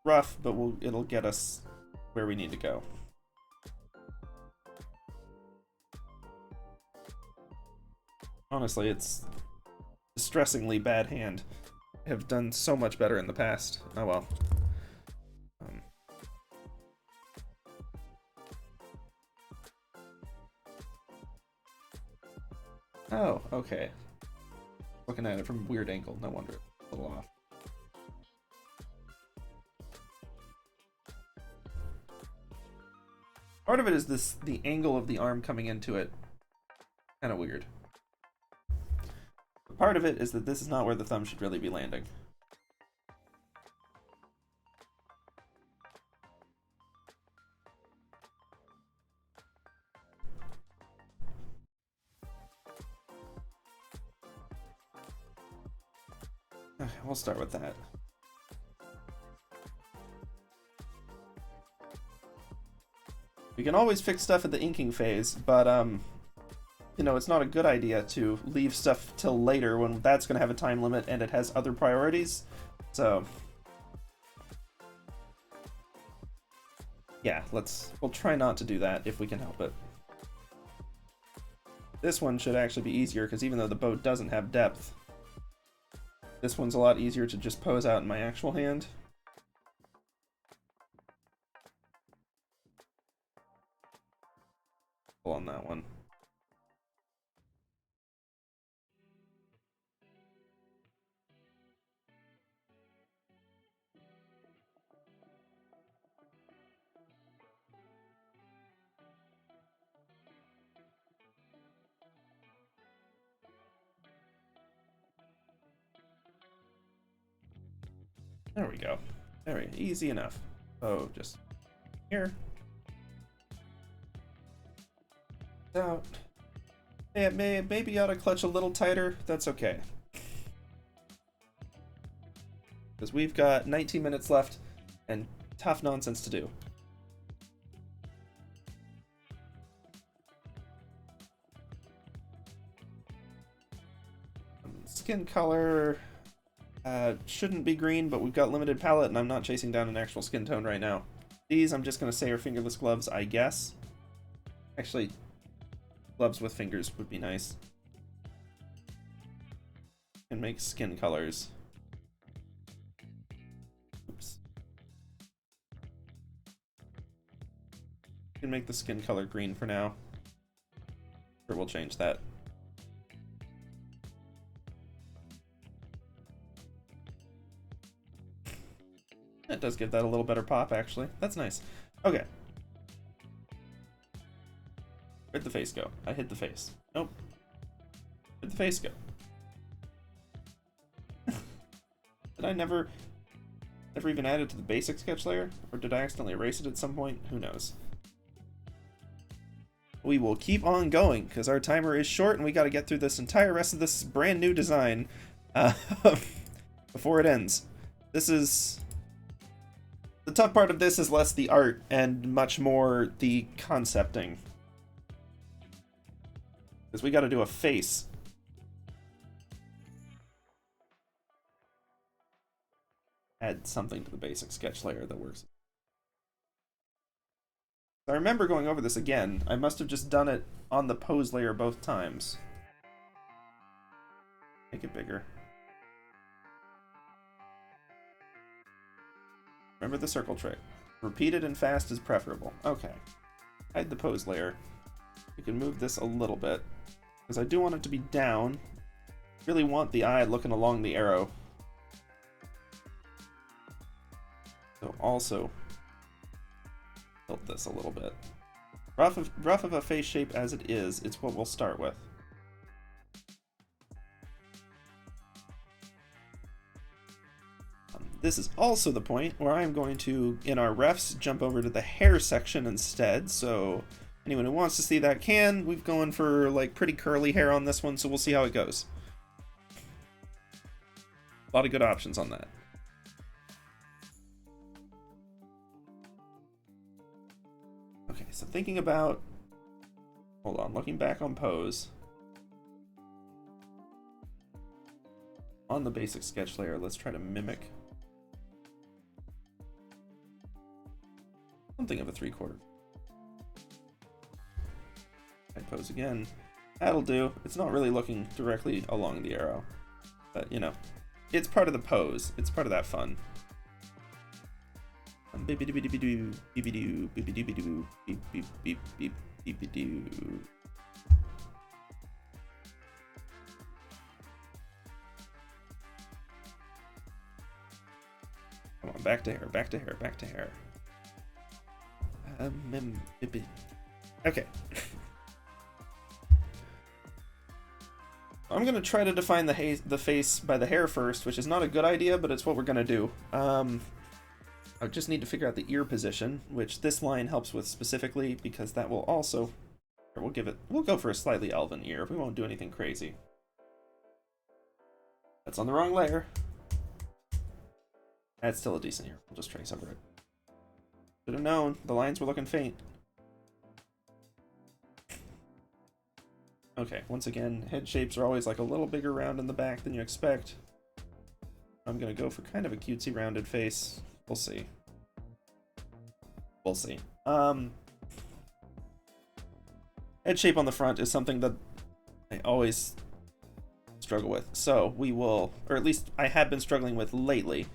rough, but it'll get us where we need to go. Honestly, it's a distressingly bad hand. I have done so much better in the past. Oh well. Oh, okay. Looking at it from a weird angle, no wonder it's a little off. Part of it is the angle of the arm coming into it. Kind of weird. But part of it is that this is not where the thumb should really be landing. Okay, we'll start with that. We can always fix stuff at the inking phase, but, you know, it's not a good idea to leave stuff till later when that's going to have a time limit and it has other priorities. So, yeah, we'll try not to do that if we can help it. This one should actually be easier, because even though the bow doesn't have depth, this one's a lot easier to just pose out in my actual hand. On that one. There we go. Very easy enough. Oh, just here. Out. Yeah, maybe you ought to clutch a little tighter. That's okay. Because we've got 19 minutes left and tough nonsense to do. Skin color shouldn't be green, but we've got limited palette and I'm not chasing down an actual skin tone right now. These I'm just going to say are fingerless gloves, I guess. Actually, gloves with fingers would be nice. And make skin colors. Oops. Can make the skin color green for now. Sure, we'll change that. That does give that a little better pop, actually. That's nice. Okay. Where'd the face go? I hit the face. Nope. Where'd the face go? Did I never even add it to the basic sketch layer? Or did I accidentally erase it at some point? Who knows? We will keep on going, because our timer is short and we got to get through this entire rest of this brand new design before it ends. This is... The tough part of this is less the art and much more the concepting. Because we got to do a face. Add something to the basic sketch layer that works. I remember going over this again. I must have just done it on the pose layer both times. Make it bigger. Remember the circle trick. Repeated and fast is preferable. Okay. Hide the pose layer. You can move this a little bit. Because I do want it to be down. Really want the eye looking along the arrow. So also tilt this a little bit. Rough of a face shape as it is, it's what we'll start with. This is also the point where I'm going to, in our refs, jump over to the hair section instead, so anyone who wants to see that can. We've gone for like pretty curly hair on this one, so we'll see how it goes. A lot of good options on that. Okay, so thinking about, hold on, looking back on pose. On the basic sketch layer, let's try to mimic something of a 3/4. Head pose again. That'll do. It's not really looking directly along the arrow, but you know, it's part of the pose. It's part of that fun. Beep beep beep beep beep beep beep beep beep beep beep beep beep beep. Come on, back to hair, back to hair, back to hair. Okay. I'm gonna try to define the face by the hair first, which is not a good idea, but it's what we're gonna do. I just need to figure out the ear position, which this line helps with specifically, because that will also... We'll go for a slightly elven ear. We won't do anything crazy. That's on the wrong layer. That's still a decent ear. We'll just trace over it. Should have known. The lines were looking faint. Okay, once again, head shapes are always like a little bigger round in the back than you expect. I'm gonna go for kind of a cutesy rounded face. We'll see. We'll see. Head shape on the front is something that I always struggle with. So we will, or at least I have been struggling with lately.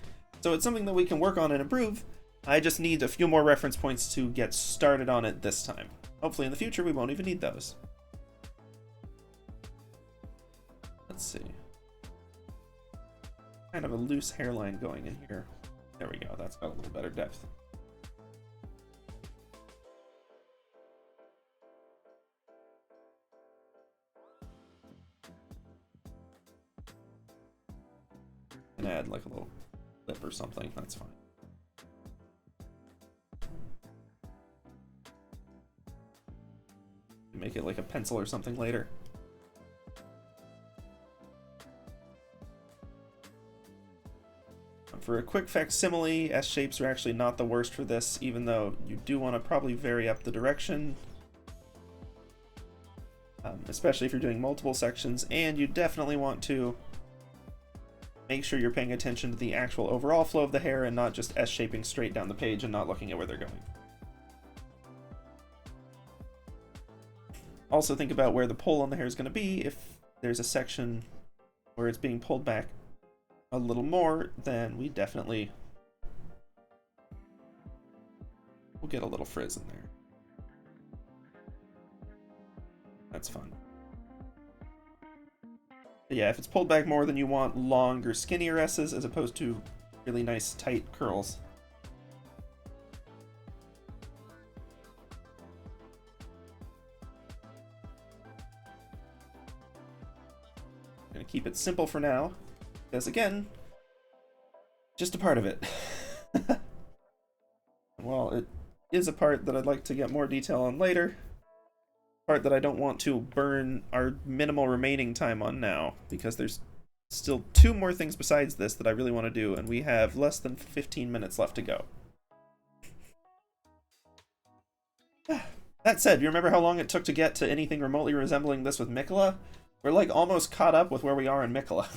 So it's something that we can work on and improve. I just need a few more reference points to get started on it this time. Hopefully in the future we won't even need those. Let's see. Kind of a loose hairline going in here. There we go, that's got a little better depth. And add like a little lip or something, that's fine. Make it like a pencil or something later. For a quick facsimile, S shapes are actually not the worst for this, even though you do want to probably vary up the direction. Especially if you're doing multiple sections, and you definitely want to make sure you're paying attention to the actual overall flow of the hair and not just S-shaping straight down the page and not looking at where they're going. Also think about where the pull on the hair is going to be. If there's a section where it's being pulled back a little more, then we definitely will get a little frizz in there. That's fun. But yeah, if it's pulled back more, then you want longer, skinnier S's as opposed to really nice, tight curls. I'm gonna keep it simple for now. Because again, just a part of it. Well, it is a part that I'd like to get more detail on later. Part that I don't want to burn our minimal remaining time on now, because there's still 2 more things besides this that I really want to do, and we have less than 15 minutes left to go. That said, you remember how long it took to get to anything remotely resembling this with Miquella? We're like almost caught up with where we are in Miquella.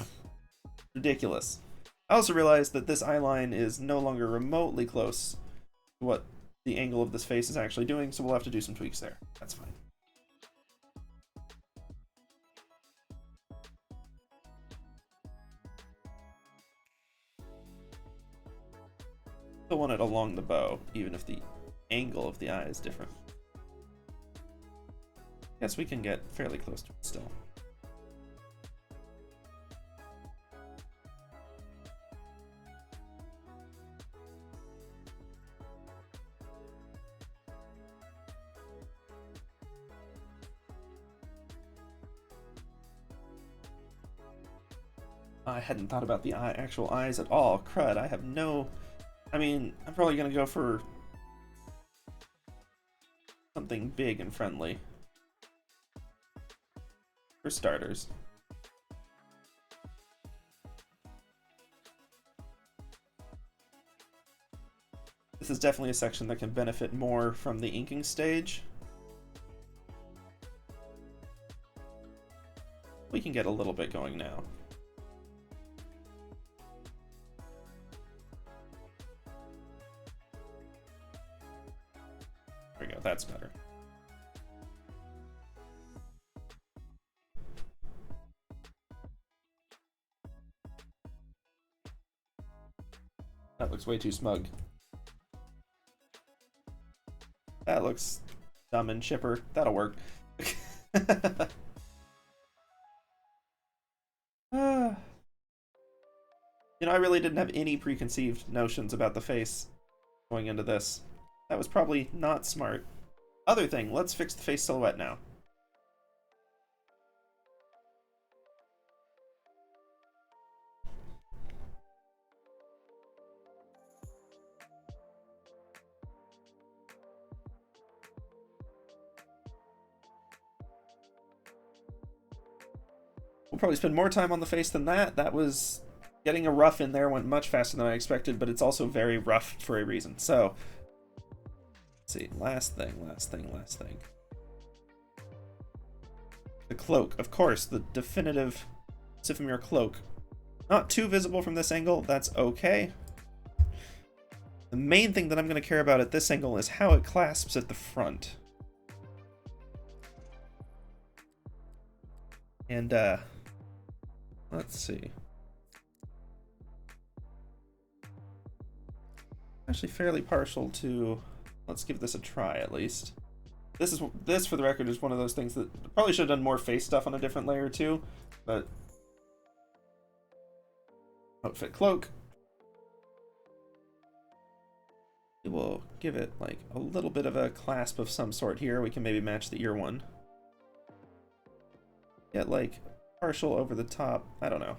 Ridiculous. I also realized that this eye line is no longer remotely close to what the angle of this face is actually doing, so we'll have to do some tweaks there. That's fine. Still want it along the bow, even if the angle of the eye is different. Yes, we can get fairly close to it still. I hadn't thought about the actual eyes at all. Crud, I have no... I mean, I'm probably gonna go for something big and friendly. For starters. This is definitely a section that can benefit more from the inking stage. We can get a little bit going now. that's better. That looks way too smug. That looks dumb and chipper. That'll work. You know, I really didn't have any preconceived notions about the face going into this. That was probably not smart. Other thing, let's fix the face silhouette now. We'll probably spend more time on the face than that. That was... Getting a rough in there went much faster than I expected, but it's also very rough for a reason. So, let's see. Last thing. The cloak. Of course, the definitive Sifamir cloak. Not too visible from this angle. That's okay. The main thing that I'm going to care about at this angle is how it clasps at the front. And, let's see. Actually fairly partial to, let's give this a try at least. This for the record is one of those things that probably should have done more face stuff on a different layer too, but outfit cloak. We will give it like a little bit of a clasp of some sort here. We can maybe match the ear one. Get like partial over the top. I don't know.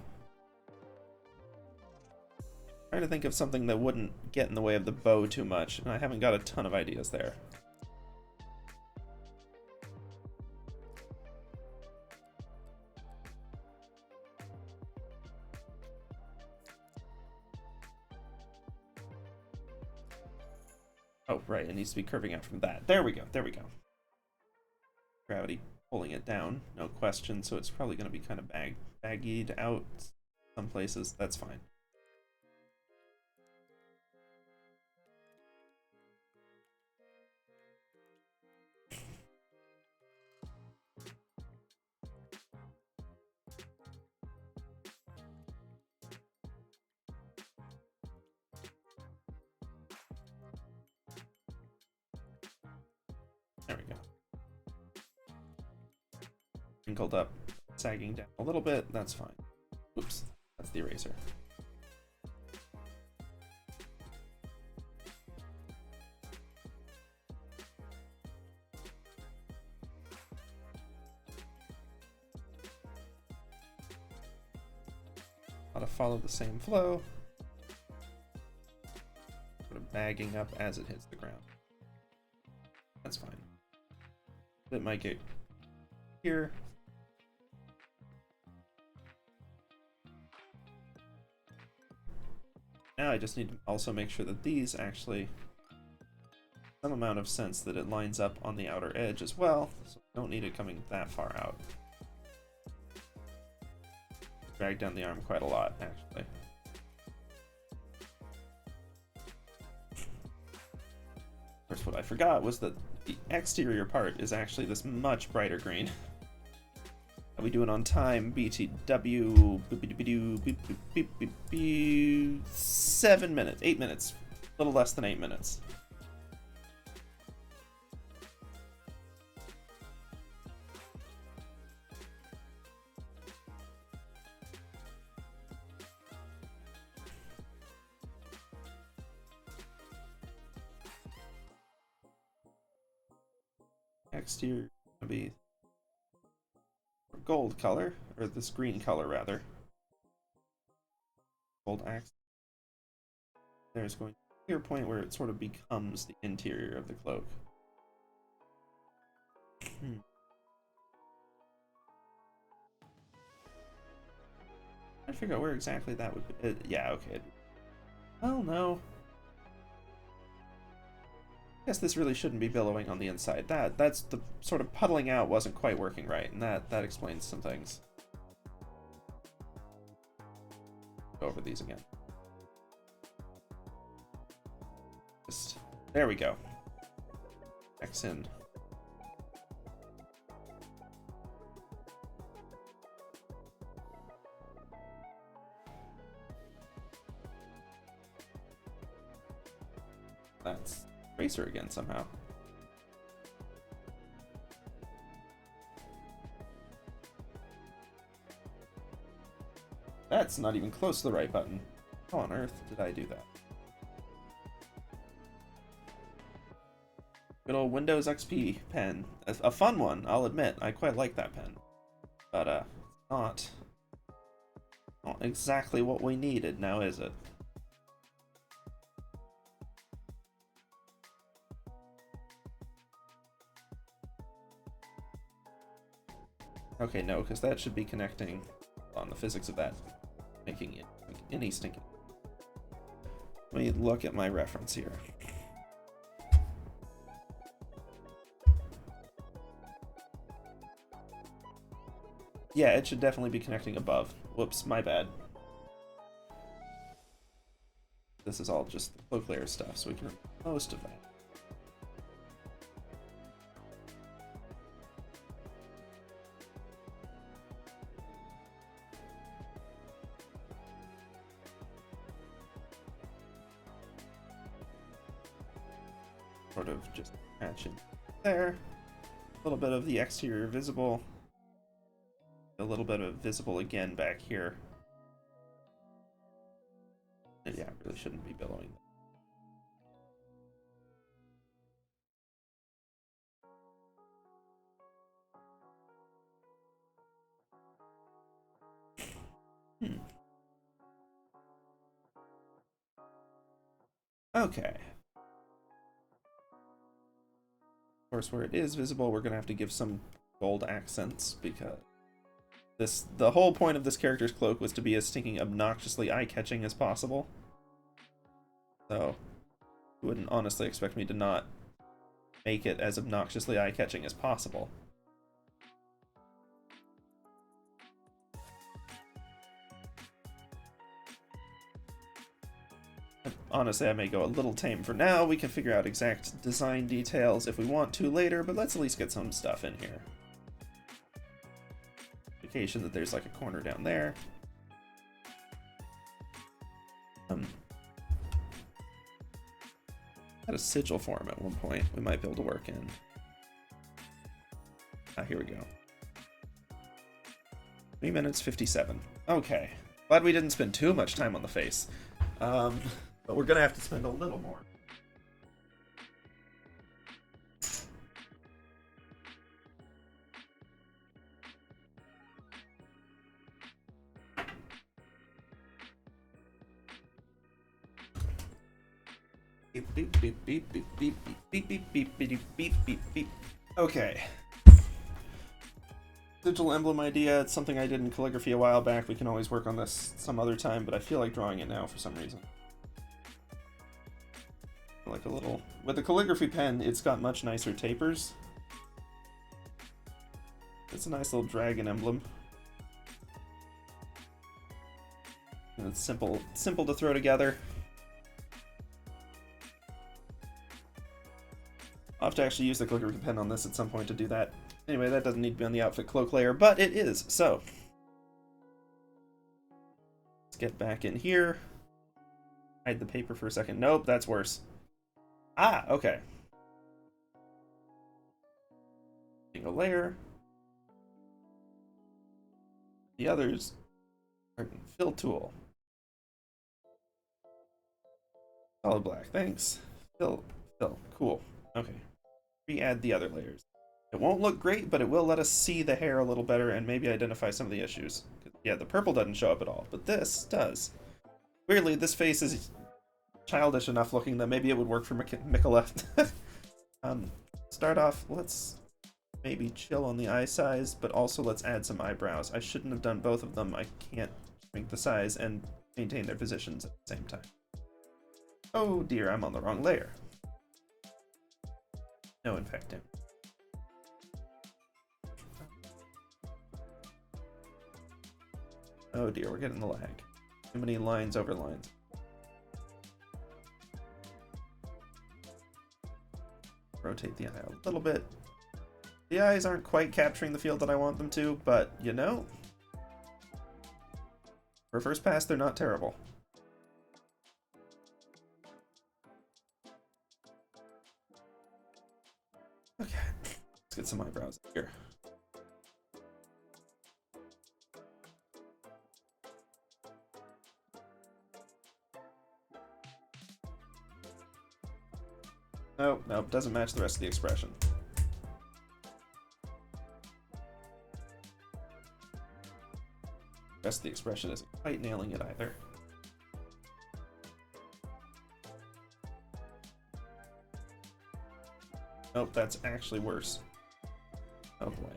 Trying to think of something that wouldn't get in the way of the bow too much, and I haven't got a ton of ideas there. Oh, right, it needs to be curving out from that. There we go, there we go. Gravity pulling it down, no question, so it's probably going to be kind of baggied out some places. That's fine. There we go. Wrinkled up, sagging down a little bit, that's fine. Oops, that's the eraser. I'll follow the same flow. Sort of bagging up as it hits the ground. That's fine. It might get here. Now I just need to also make sure that these actually some amount of sense that it lines up on the outer edge as well, so I don't need it coming that far out. Drag down the arm quite a lot, actually. Of course, what I forgot was that the exterior part is actually this much brighter green. Are we doing on time? BTW 7 minutes, 8 minutes, a little less than 8 minutes. Exterior gonna be gold color, or this green color rather. Gold accent. There's going to be a point where it sort of becomes the interior of the cloak. Trying to figure out where exactly that would be. Yeah, okay. Oh no. I guess this really shouldn't be billowing on the inside. That's the sort of puddling out wasn't quite working right, and that explains some things. Go over these again. There we go. mix in. That's Tracer again somehow. That's not even close to the right button. How on earth did I do that? Good old Windows XP pen. A fun one, I'll admit. I quite like that pen. But, not exactly what we needed, now is it? Okay, no, because that should be connecting on the physics of that, making it any stinking. Let me look at my reference here. Yeah, it should definitely be connecting above. Whoops, my bad. This is all just the cloak layer stuff, so we can remove most of that. Sort of just patch in there. A little bit of the exterior visible. A little bit of visible again back here. Yeah, I really shouldn't be billowing. Okay. Of course, where it is visible, we're gonna have to give some gold accents because the whole point of this character's cloak was to be as stinking obnoxiously eye-catching as possible. So, you wouldn't honestly expect me to not make it as obnoxiously eye-catching as possible. Honestly, I may go a little tame for now. We can figure out exact design details if we want to later, but let's at least get some stuff in here. Indication that there's like a corner down there. Had a sigil form at one point. We might be able to work in. Ah, here we go. 3 minutes 57. Okay. Glad we didn't spend too much time on the face. But we're gonna have to spend a little more. Beep, beep, beep, beep, beep, beep, beep, beep, beep, beep, beep, beep, beep. Okay. Digital emblem idea, it's something I did in calligraphy a while back. We can always work on this some other time, but I feel like drawing it now for some reason. Like a little... With the calligraphy pen, it's got much nicer tapers. It's a nice little dragon emblem. And it's simple to throw together. I'll have to actually use the calligraphy pen on this at some point to do that. Anyway, that doesn't need to be on the outfit cloak layer, but it is, so. Let's get back in here. Hide the paper for a second. Nope, that's worse. Ah, okay. Single layer. The others are fill tool. Solid black, thanks. Fill, cool. Okay. Re-add the other layers. It won't look great, but it will let us see the hair a little better and maybe identify some of the issues. Yeah, the purple doesn't show up at all, but this does. Weirdly, this face is childish enough looking that maybe it would work for Miquella. Start off, let's maybe chill on the eye size, but also let's add some eyebrows. I shouldn't have done both of them. I can't shrink the size and maintain their positions at the same time. Oh dear, I'm on the wrong layer. No infecting. Oh dear, we're getting the lag. Too many lines over lines. rotate the eye a little bit. The eyes aren't quite capturing the field that I want them to, but, you know, for a first pass, they're not terrible. Okay, let's get some eyebrows here. Nope, nope, doesn't match the rest of the expression. The rest of the expression isn't quite nailing it either. Nope, that's actually worse. Oh boy.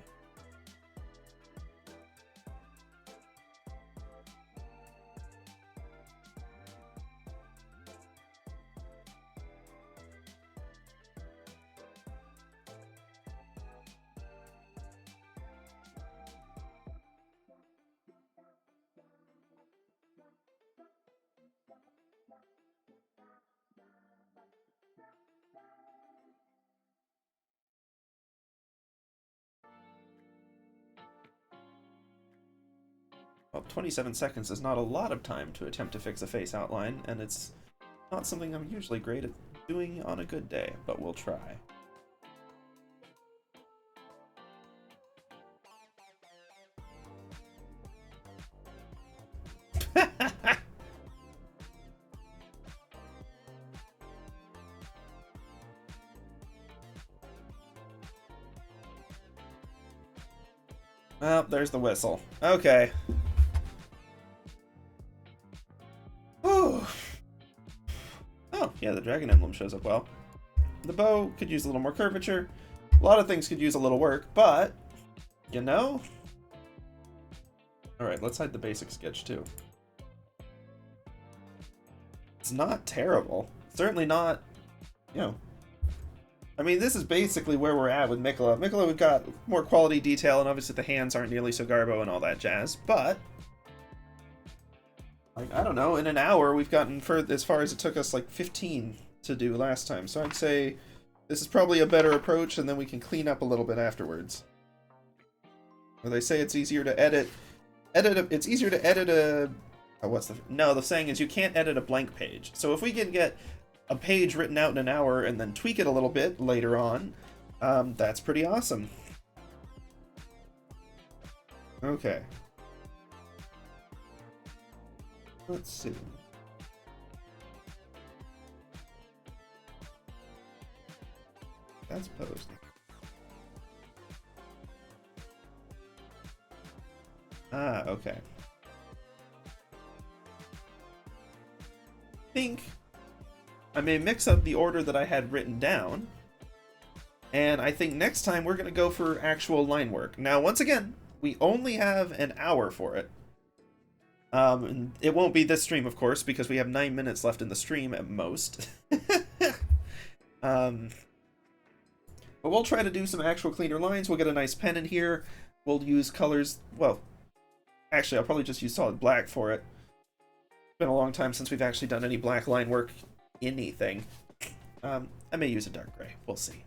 Well, 27 seconds is not a lot of time to attempt to fix a face outline, and it's not something I'm usually great at doing on a good day, but we'll try. Well, there's the whistle. Okay. Oh, yeah, the dragon emblem shows up well. The bow could use a little more curvature. A lot of things could use a little work, but, you know? Alright, let's hide the basic sketch too. It's not terrible. Certainly not, you know. I mean, this is basically where we're at with Miquella. Miquella, we've got more quality detail, and obviously the hands aren't nearly so garbo and all that jazz, but like, I don't know, in an hour we've gotten as far as it took us like 15 to do last time. So I'd say this is probably a better approach, and then we can clean up a little bit afterwards. Or they say it's easier to it's easier to edit a... Oh, the saying is you can't edit a blank page. So if we can get a page written out in an hour and then tweak it a little bit later on, that's pretty awesome. Okay. Let's see. That's posed. Ah, okay. I think I may mix up the order that I had written down, and I think next time we're going to go for actual line work. Now, once again, we only have an hour for it. And it won't be this stream, of course, because we have 9 minutes left in the stream at most. But we'll try to do some actual cleaner lines. We'll get a nice pen in here. We'll use colors. Well, actually, I'll probably just use solid black for it. It's been a long time since we've actually done any black line work anything. I may use a dark gray. We'll see.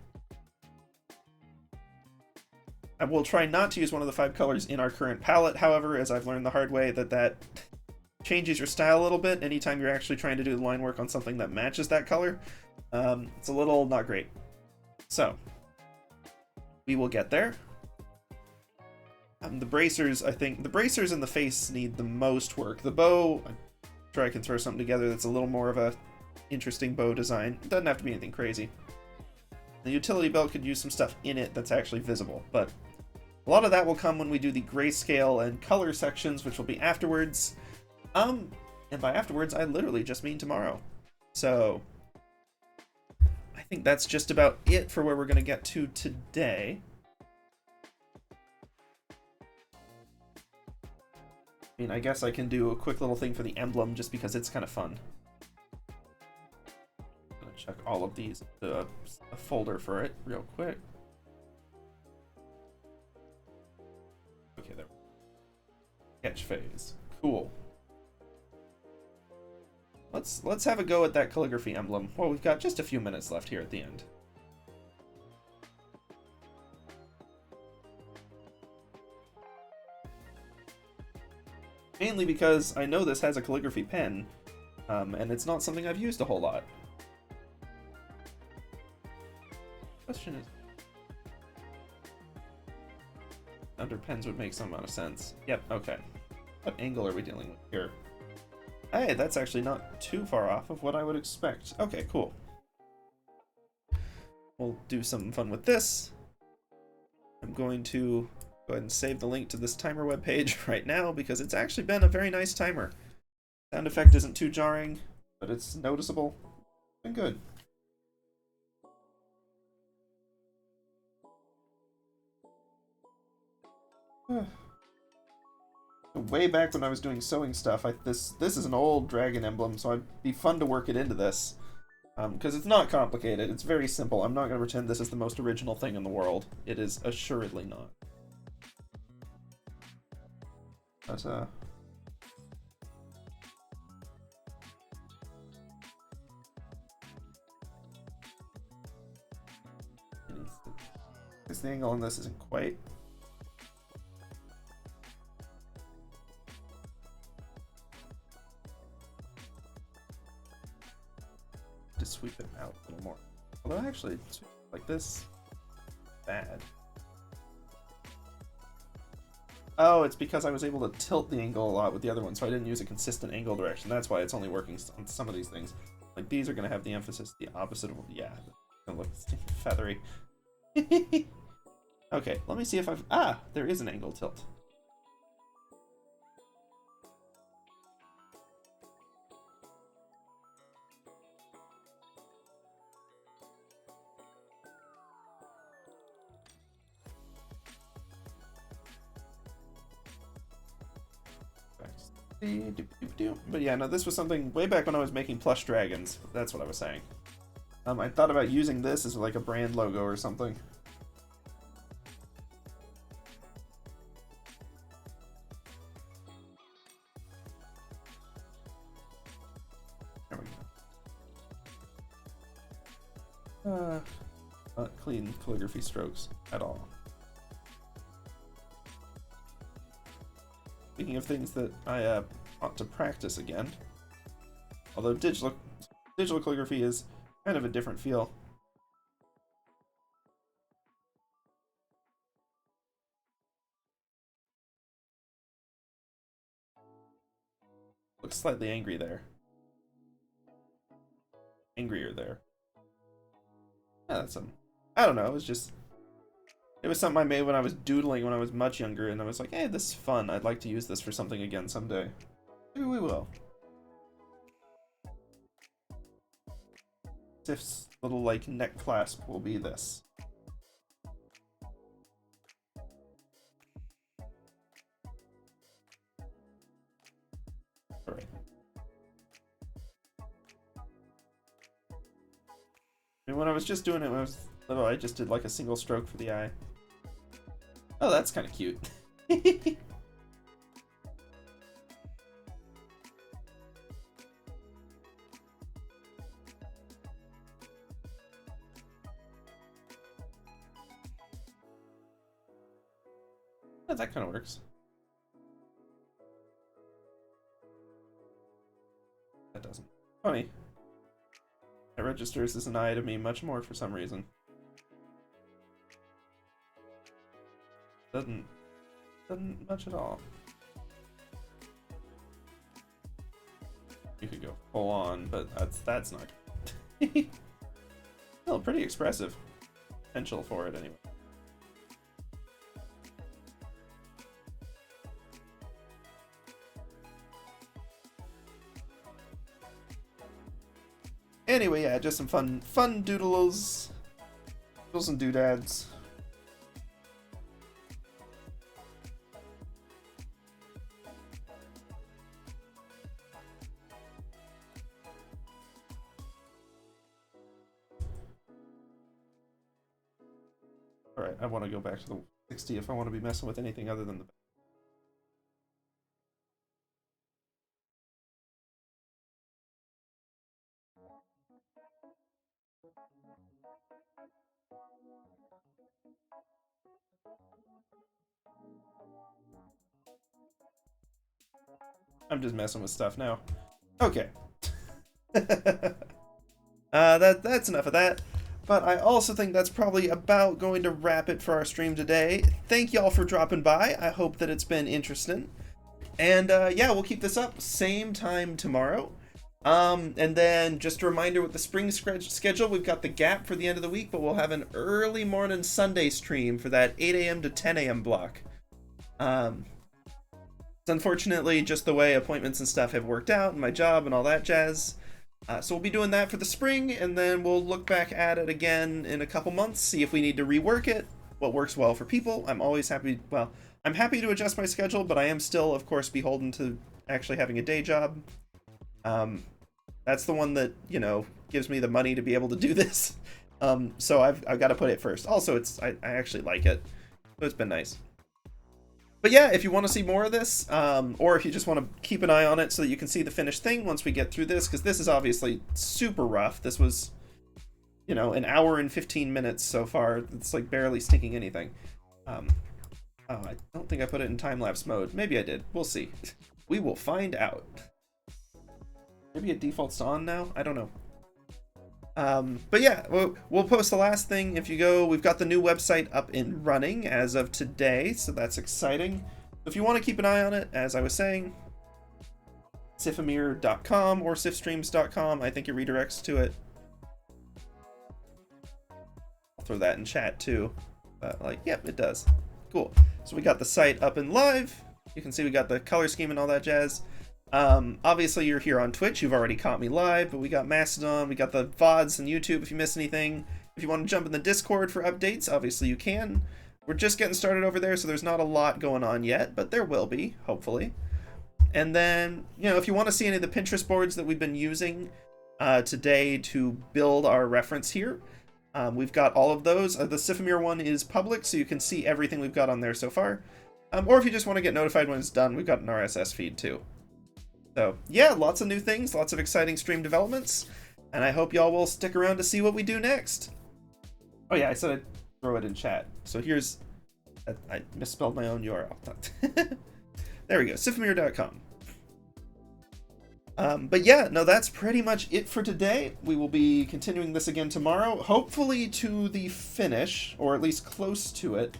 I will try not to use one of the 5 colors in our current palette, however, as I've learned the hard way that changes your style a little bit anytime you're actually trying to do the line work on something that matches that color. It's a little not great. So, we will get there. The bracers, I think, the bracers and the face need the most work. The bow, I'm sure I can throw something together that's a little more of a interesting bow design. It doesn't have to be anything crazy. The utility belt could use some stuff in it that's actually visible, but a lot of that will come when we do the grayscale and color sections, which will be afterwards. And by afterwards, I literally just mean tomorrow. So I think that's just about it for where we're going to get to today. I mean, I guess I can do a quick little thing for the emblem just because it's kind of fun. I'm going to check all of these into a folder for it real quick. Okay, there. Sketch phase. Cool. Let's have a go at that calligraphy emblem. Well, we've got just a few minutes left here at the end. mainly because I know this has a calligraphy pen, and it's not something I've used a whole lot. Question is, under pens would make some amount of sense. Yep, okay. What angle are we dealing with here? Hey, that's actually not too far off of what I would expect. Okay, cool. We'll do something fun with this. I'm going to go ahead and save the link to this timer webpage right now because it's actually been a very nice timer. Sound effect isn't too jarring, but it's noticeable. Been good. Way back when I was doing sewing stuff, this is an old dragon emblem, so it'd be fun to work it into this. Because it's not complicated, it's very simple. I'm not going to pretend this is the most original thing in the world. It is assuredly not. But, because the angle on this isn't quite. To sweep it out a little more. Although actually, like this, bad. Oh, it's because I was able to tilt the angle a lot with the other one, so I didn't use a consistent angle direction. That's why it's only working on some of these things. Like these are going to have the emphasis the opposite of, yeah, it's going to look feathery. Okay, let me see if I've, there is an angle tilt. But yeah, no, this was something way back when I was making plush dragons. That's what I was saying. I thought about using this as like a brand logo or something. There we go. Not clean calligraphy strokes at all. Speaking of things that I ought to practice again, although digital calligraphy is kind of a different feel. Looks slightly angry there. Angrier there. Yeah, that's something. I don't know, it was something I made when I was doodling when I was much younger, and I was like, hey, this is fun. I'd like to use this for something again someday. Maybe we will. Sif's little, like, neck clasp will be this. Alright. And when I was just doing it when I was little, I just did, like, a single stroke for the eye. Oh, that's kind of cute. Yeah, that kind of works. That doesn't. Funny. It registers as an eye to me much more for some reason. Doesn't much at all. You could go full on, but that's not good. Still pretty expressive potential for it anyway. Anyway, yeah, just some fun doodles and doodads. Alright, I want to go back to the 60 if I want to be messing with anything other than the... I'm just messing with stuff now. Okay. That's enough of that. But I also think that's probably about going to wrap it for our stream today. Thank y'all for dropping by. I hope that it's been interesting. And yeah, we'll keep this up same time tomorrow. And then just a reminder with the spring schedule, we've got the gap for the end of the week, but we'll have an early morning Sunday stream for that 8 a.m. to 10 a.m. block. It's unfortunately just the way appointments and stuff have worked out, and my job and all that jazz. So we'll be doing that for the spring, and then we'll look back at it again in a couple months, see if we need to rework it, what works well for people. I'm always happy, well, I'm happy to adjust my schedule, but I am still, of course, beholden to actually having a day job. That's the one that, you know, gives me the money to be able to do this. So I've got to put it first. Also, I actually like it, so it's been nice. But yeah, if you want to see more of this, or if you just want to keep an eye on it so that you can see the finished thing once we get through this, because this is obviously super rough. This was, you know, an hour and 15 minutes so far. It's like barely stinking anything. Oh, I don't think I put it in time-lapse mode. Maybe I did. We'll see. We will find out. Maybe it defaults to on now? I don't know. But yeah, we'll post the last thing. If you go, we've got the new website up and running as of today, so that's exciting. If you want to keep an eye on it, as I was saying, siphimir.com or SiphStreams.com, I think it redirects to it. I'll throw that in chat too. But yep, it does. Cool. So we got the site up and live. You can see we got the color scheme and all that jazz. Obviously you're here on Twitch, you've already caught me live, but we got Mastodon, we got the VODs and YouTube if you miss anything. If you want to jump in the Discord for updates, obviously you can. We're just getting started over there, so there's not a lot going on yet, but there will be, hopefully. And then, you know, if you want to see any of the Pinterest boards that we've been using today to build our reference here, we've got all of those. The Siphimir one is public, so you can see everything we've got on there so far. Or if you just want to get notified when it's done, we've got an RSS feed too. So yeah, lots of new things, lots of exciting stream developments, and I hope y'all will stick around to see what we do next. Oh yeah, I said I'd throw it in chat. So here's, I misspelled my own URL. There we go, siphimir.com. But yeah, no, that's pretty much it for today. We will be continuing this again tomorrow, hopefully to the finish, or at least close to it.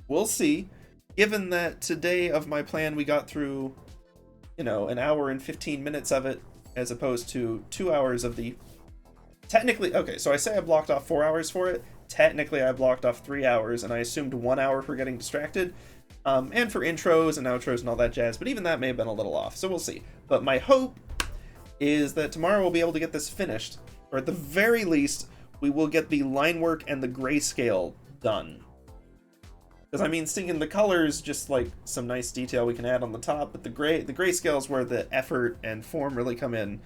We'll see. Given that today of my plan we got through, you know, an hour and 15 minutes of it, as opposed to 2 hours of the... Technically, okay, so I say I blocked off 4 hours for it. Technically, I blocked off 3 hours, and I assumed 1 hour for getting distracted, and for intros and outros and all that jazz, but even that may have been a little off, so we'll see. But my hope is that tomorrow we'll be able to get this finished, or at the very least, we will get the line work and the grayscale done. Because, I mean, seeing the colors, just like some nice detail we can add on the top, but the grayscale is where the effort and form really come in.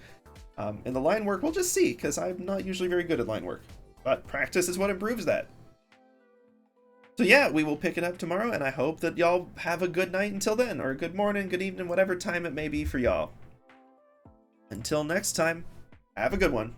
And the line work, we'll just see, because I'm not usually very good at line work. But practice is what improves that. So yeah, we will pick it up tomorrow, and I hope that y'all have a good night until then, or good morning, good evening, whatever time it may be for y'all. Until next time, have a good one.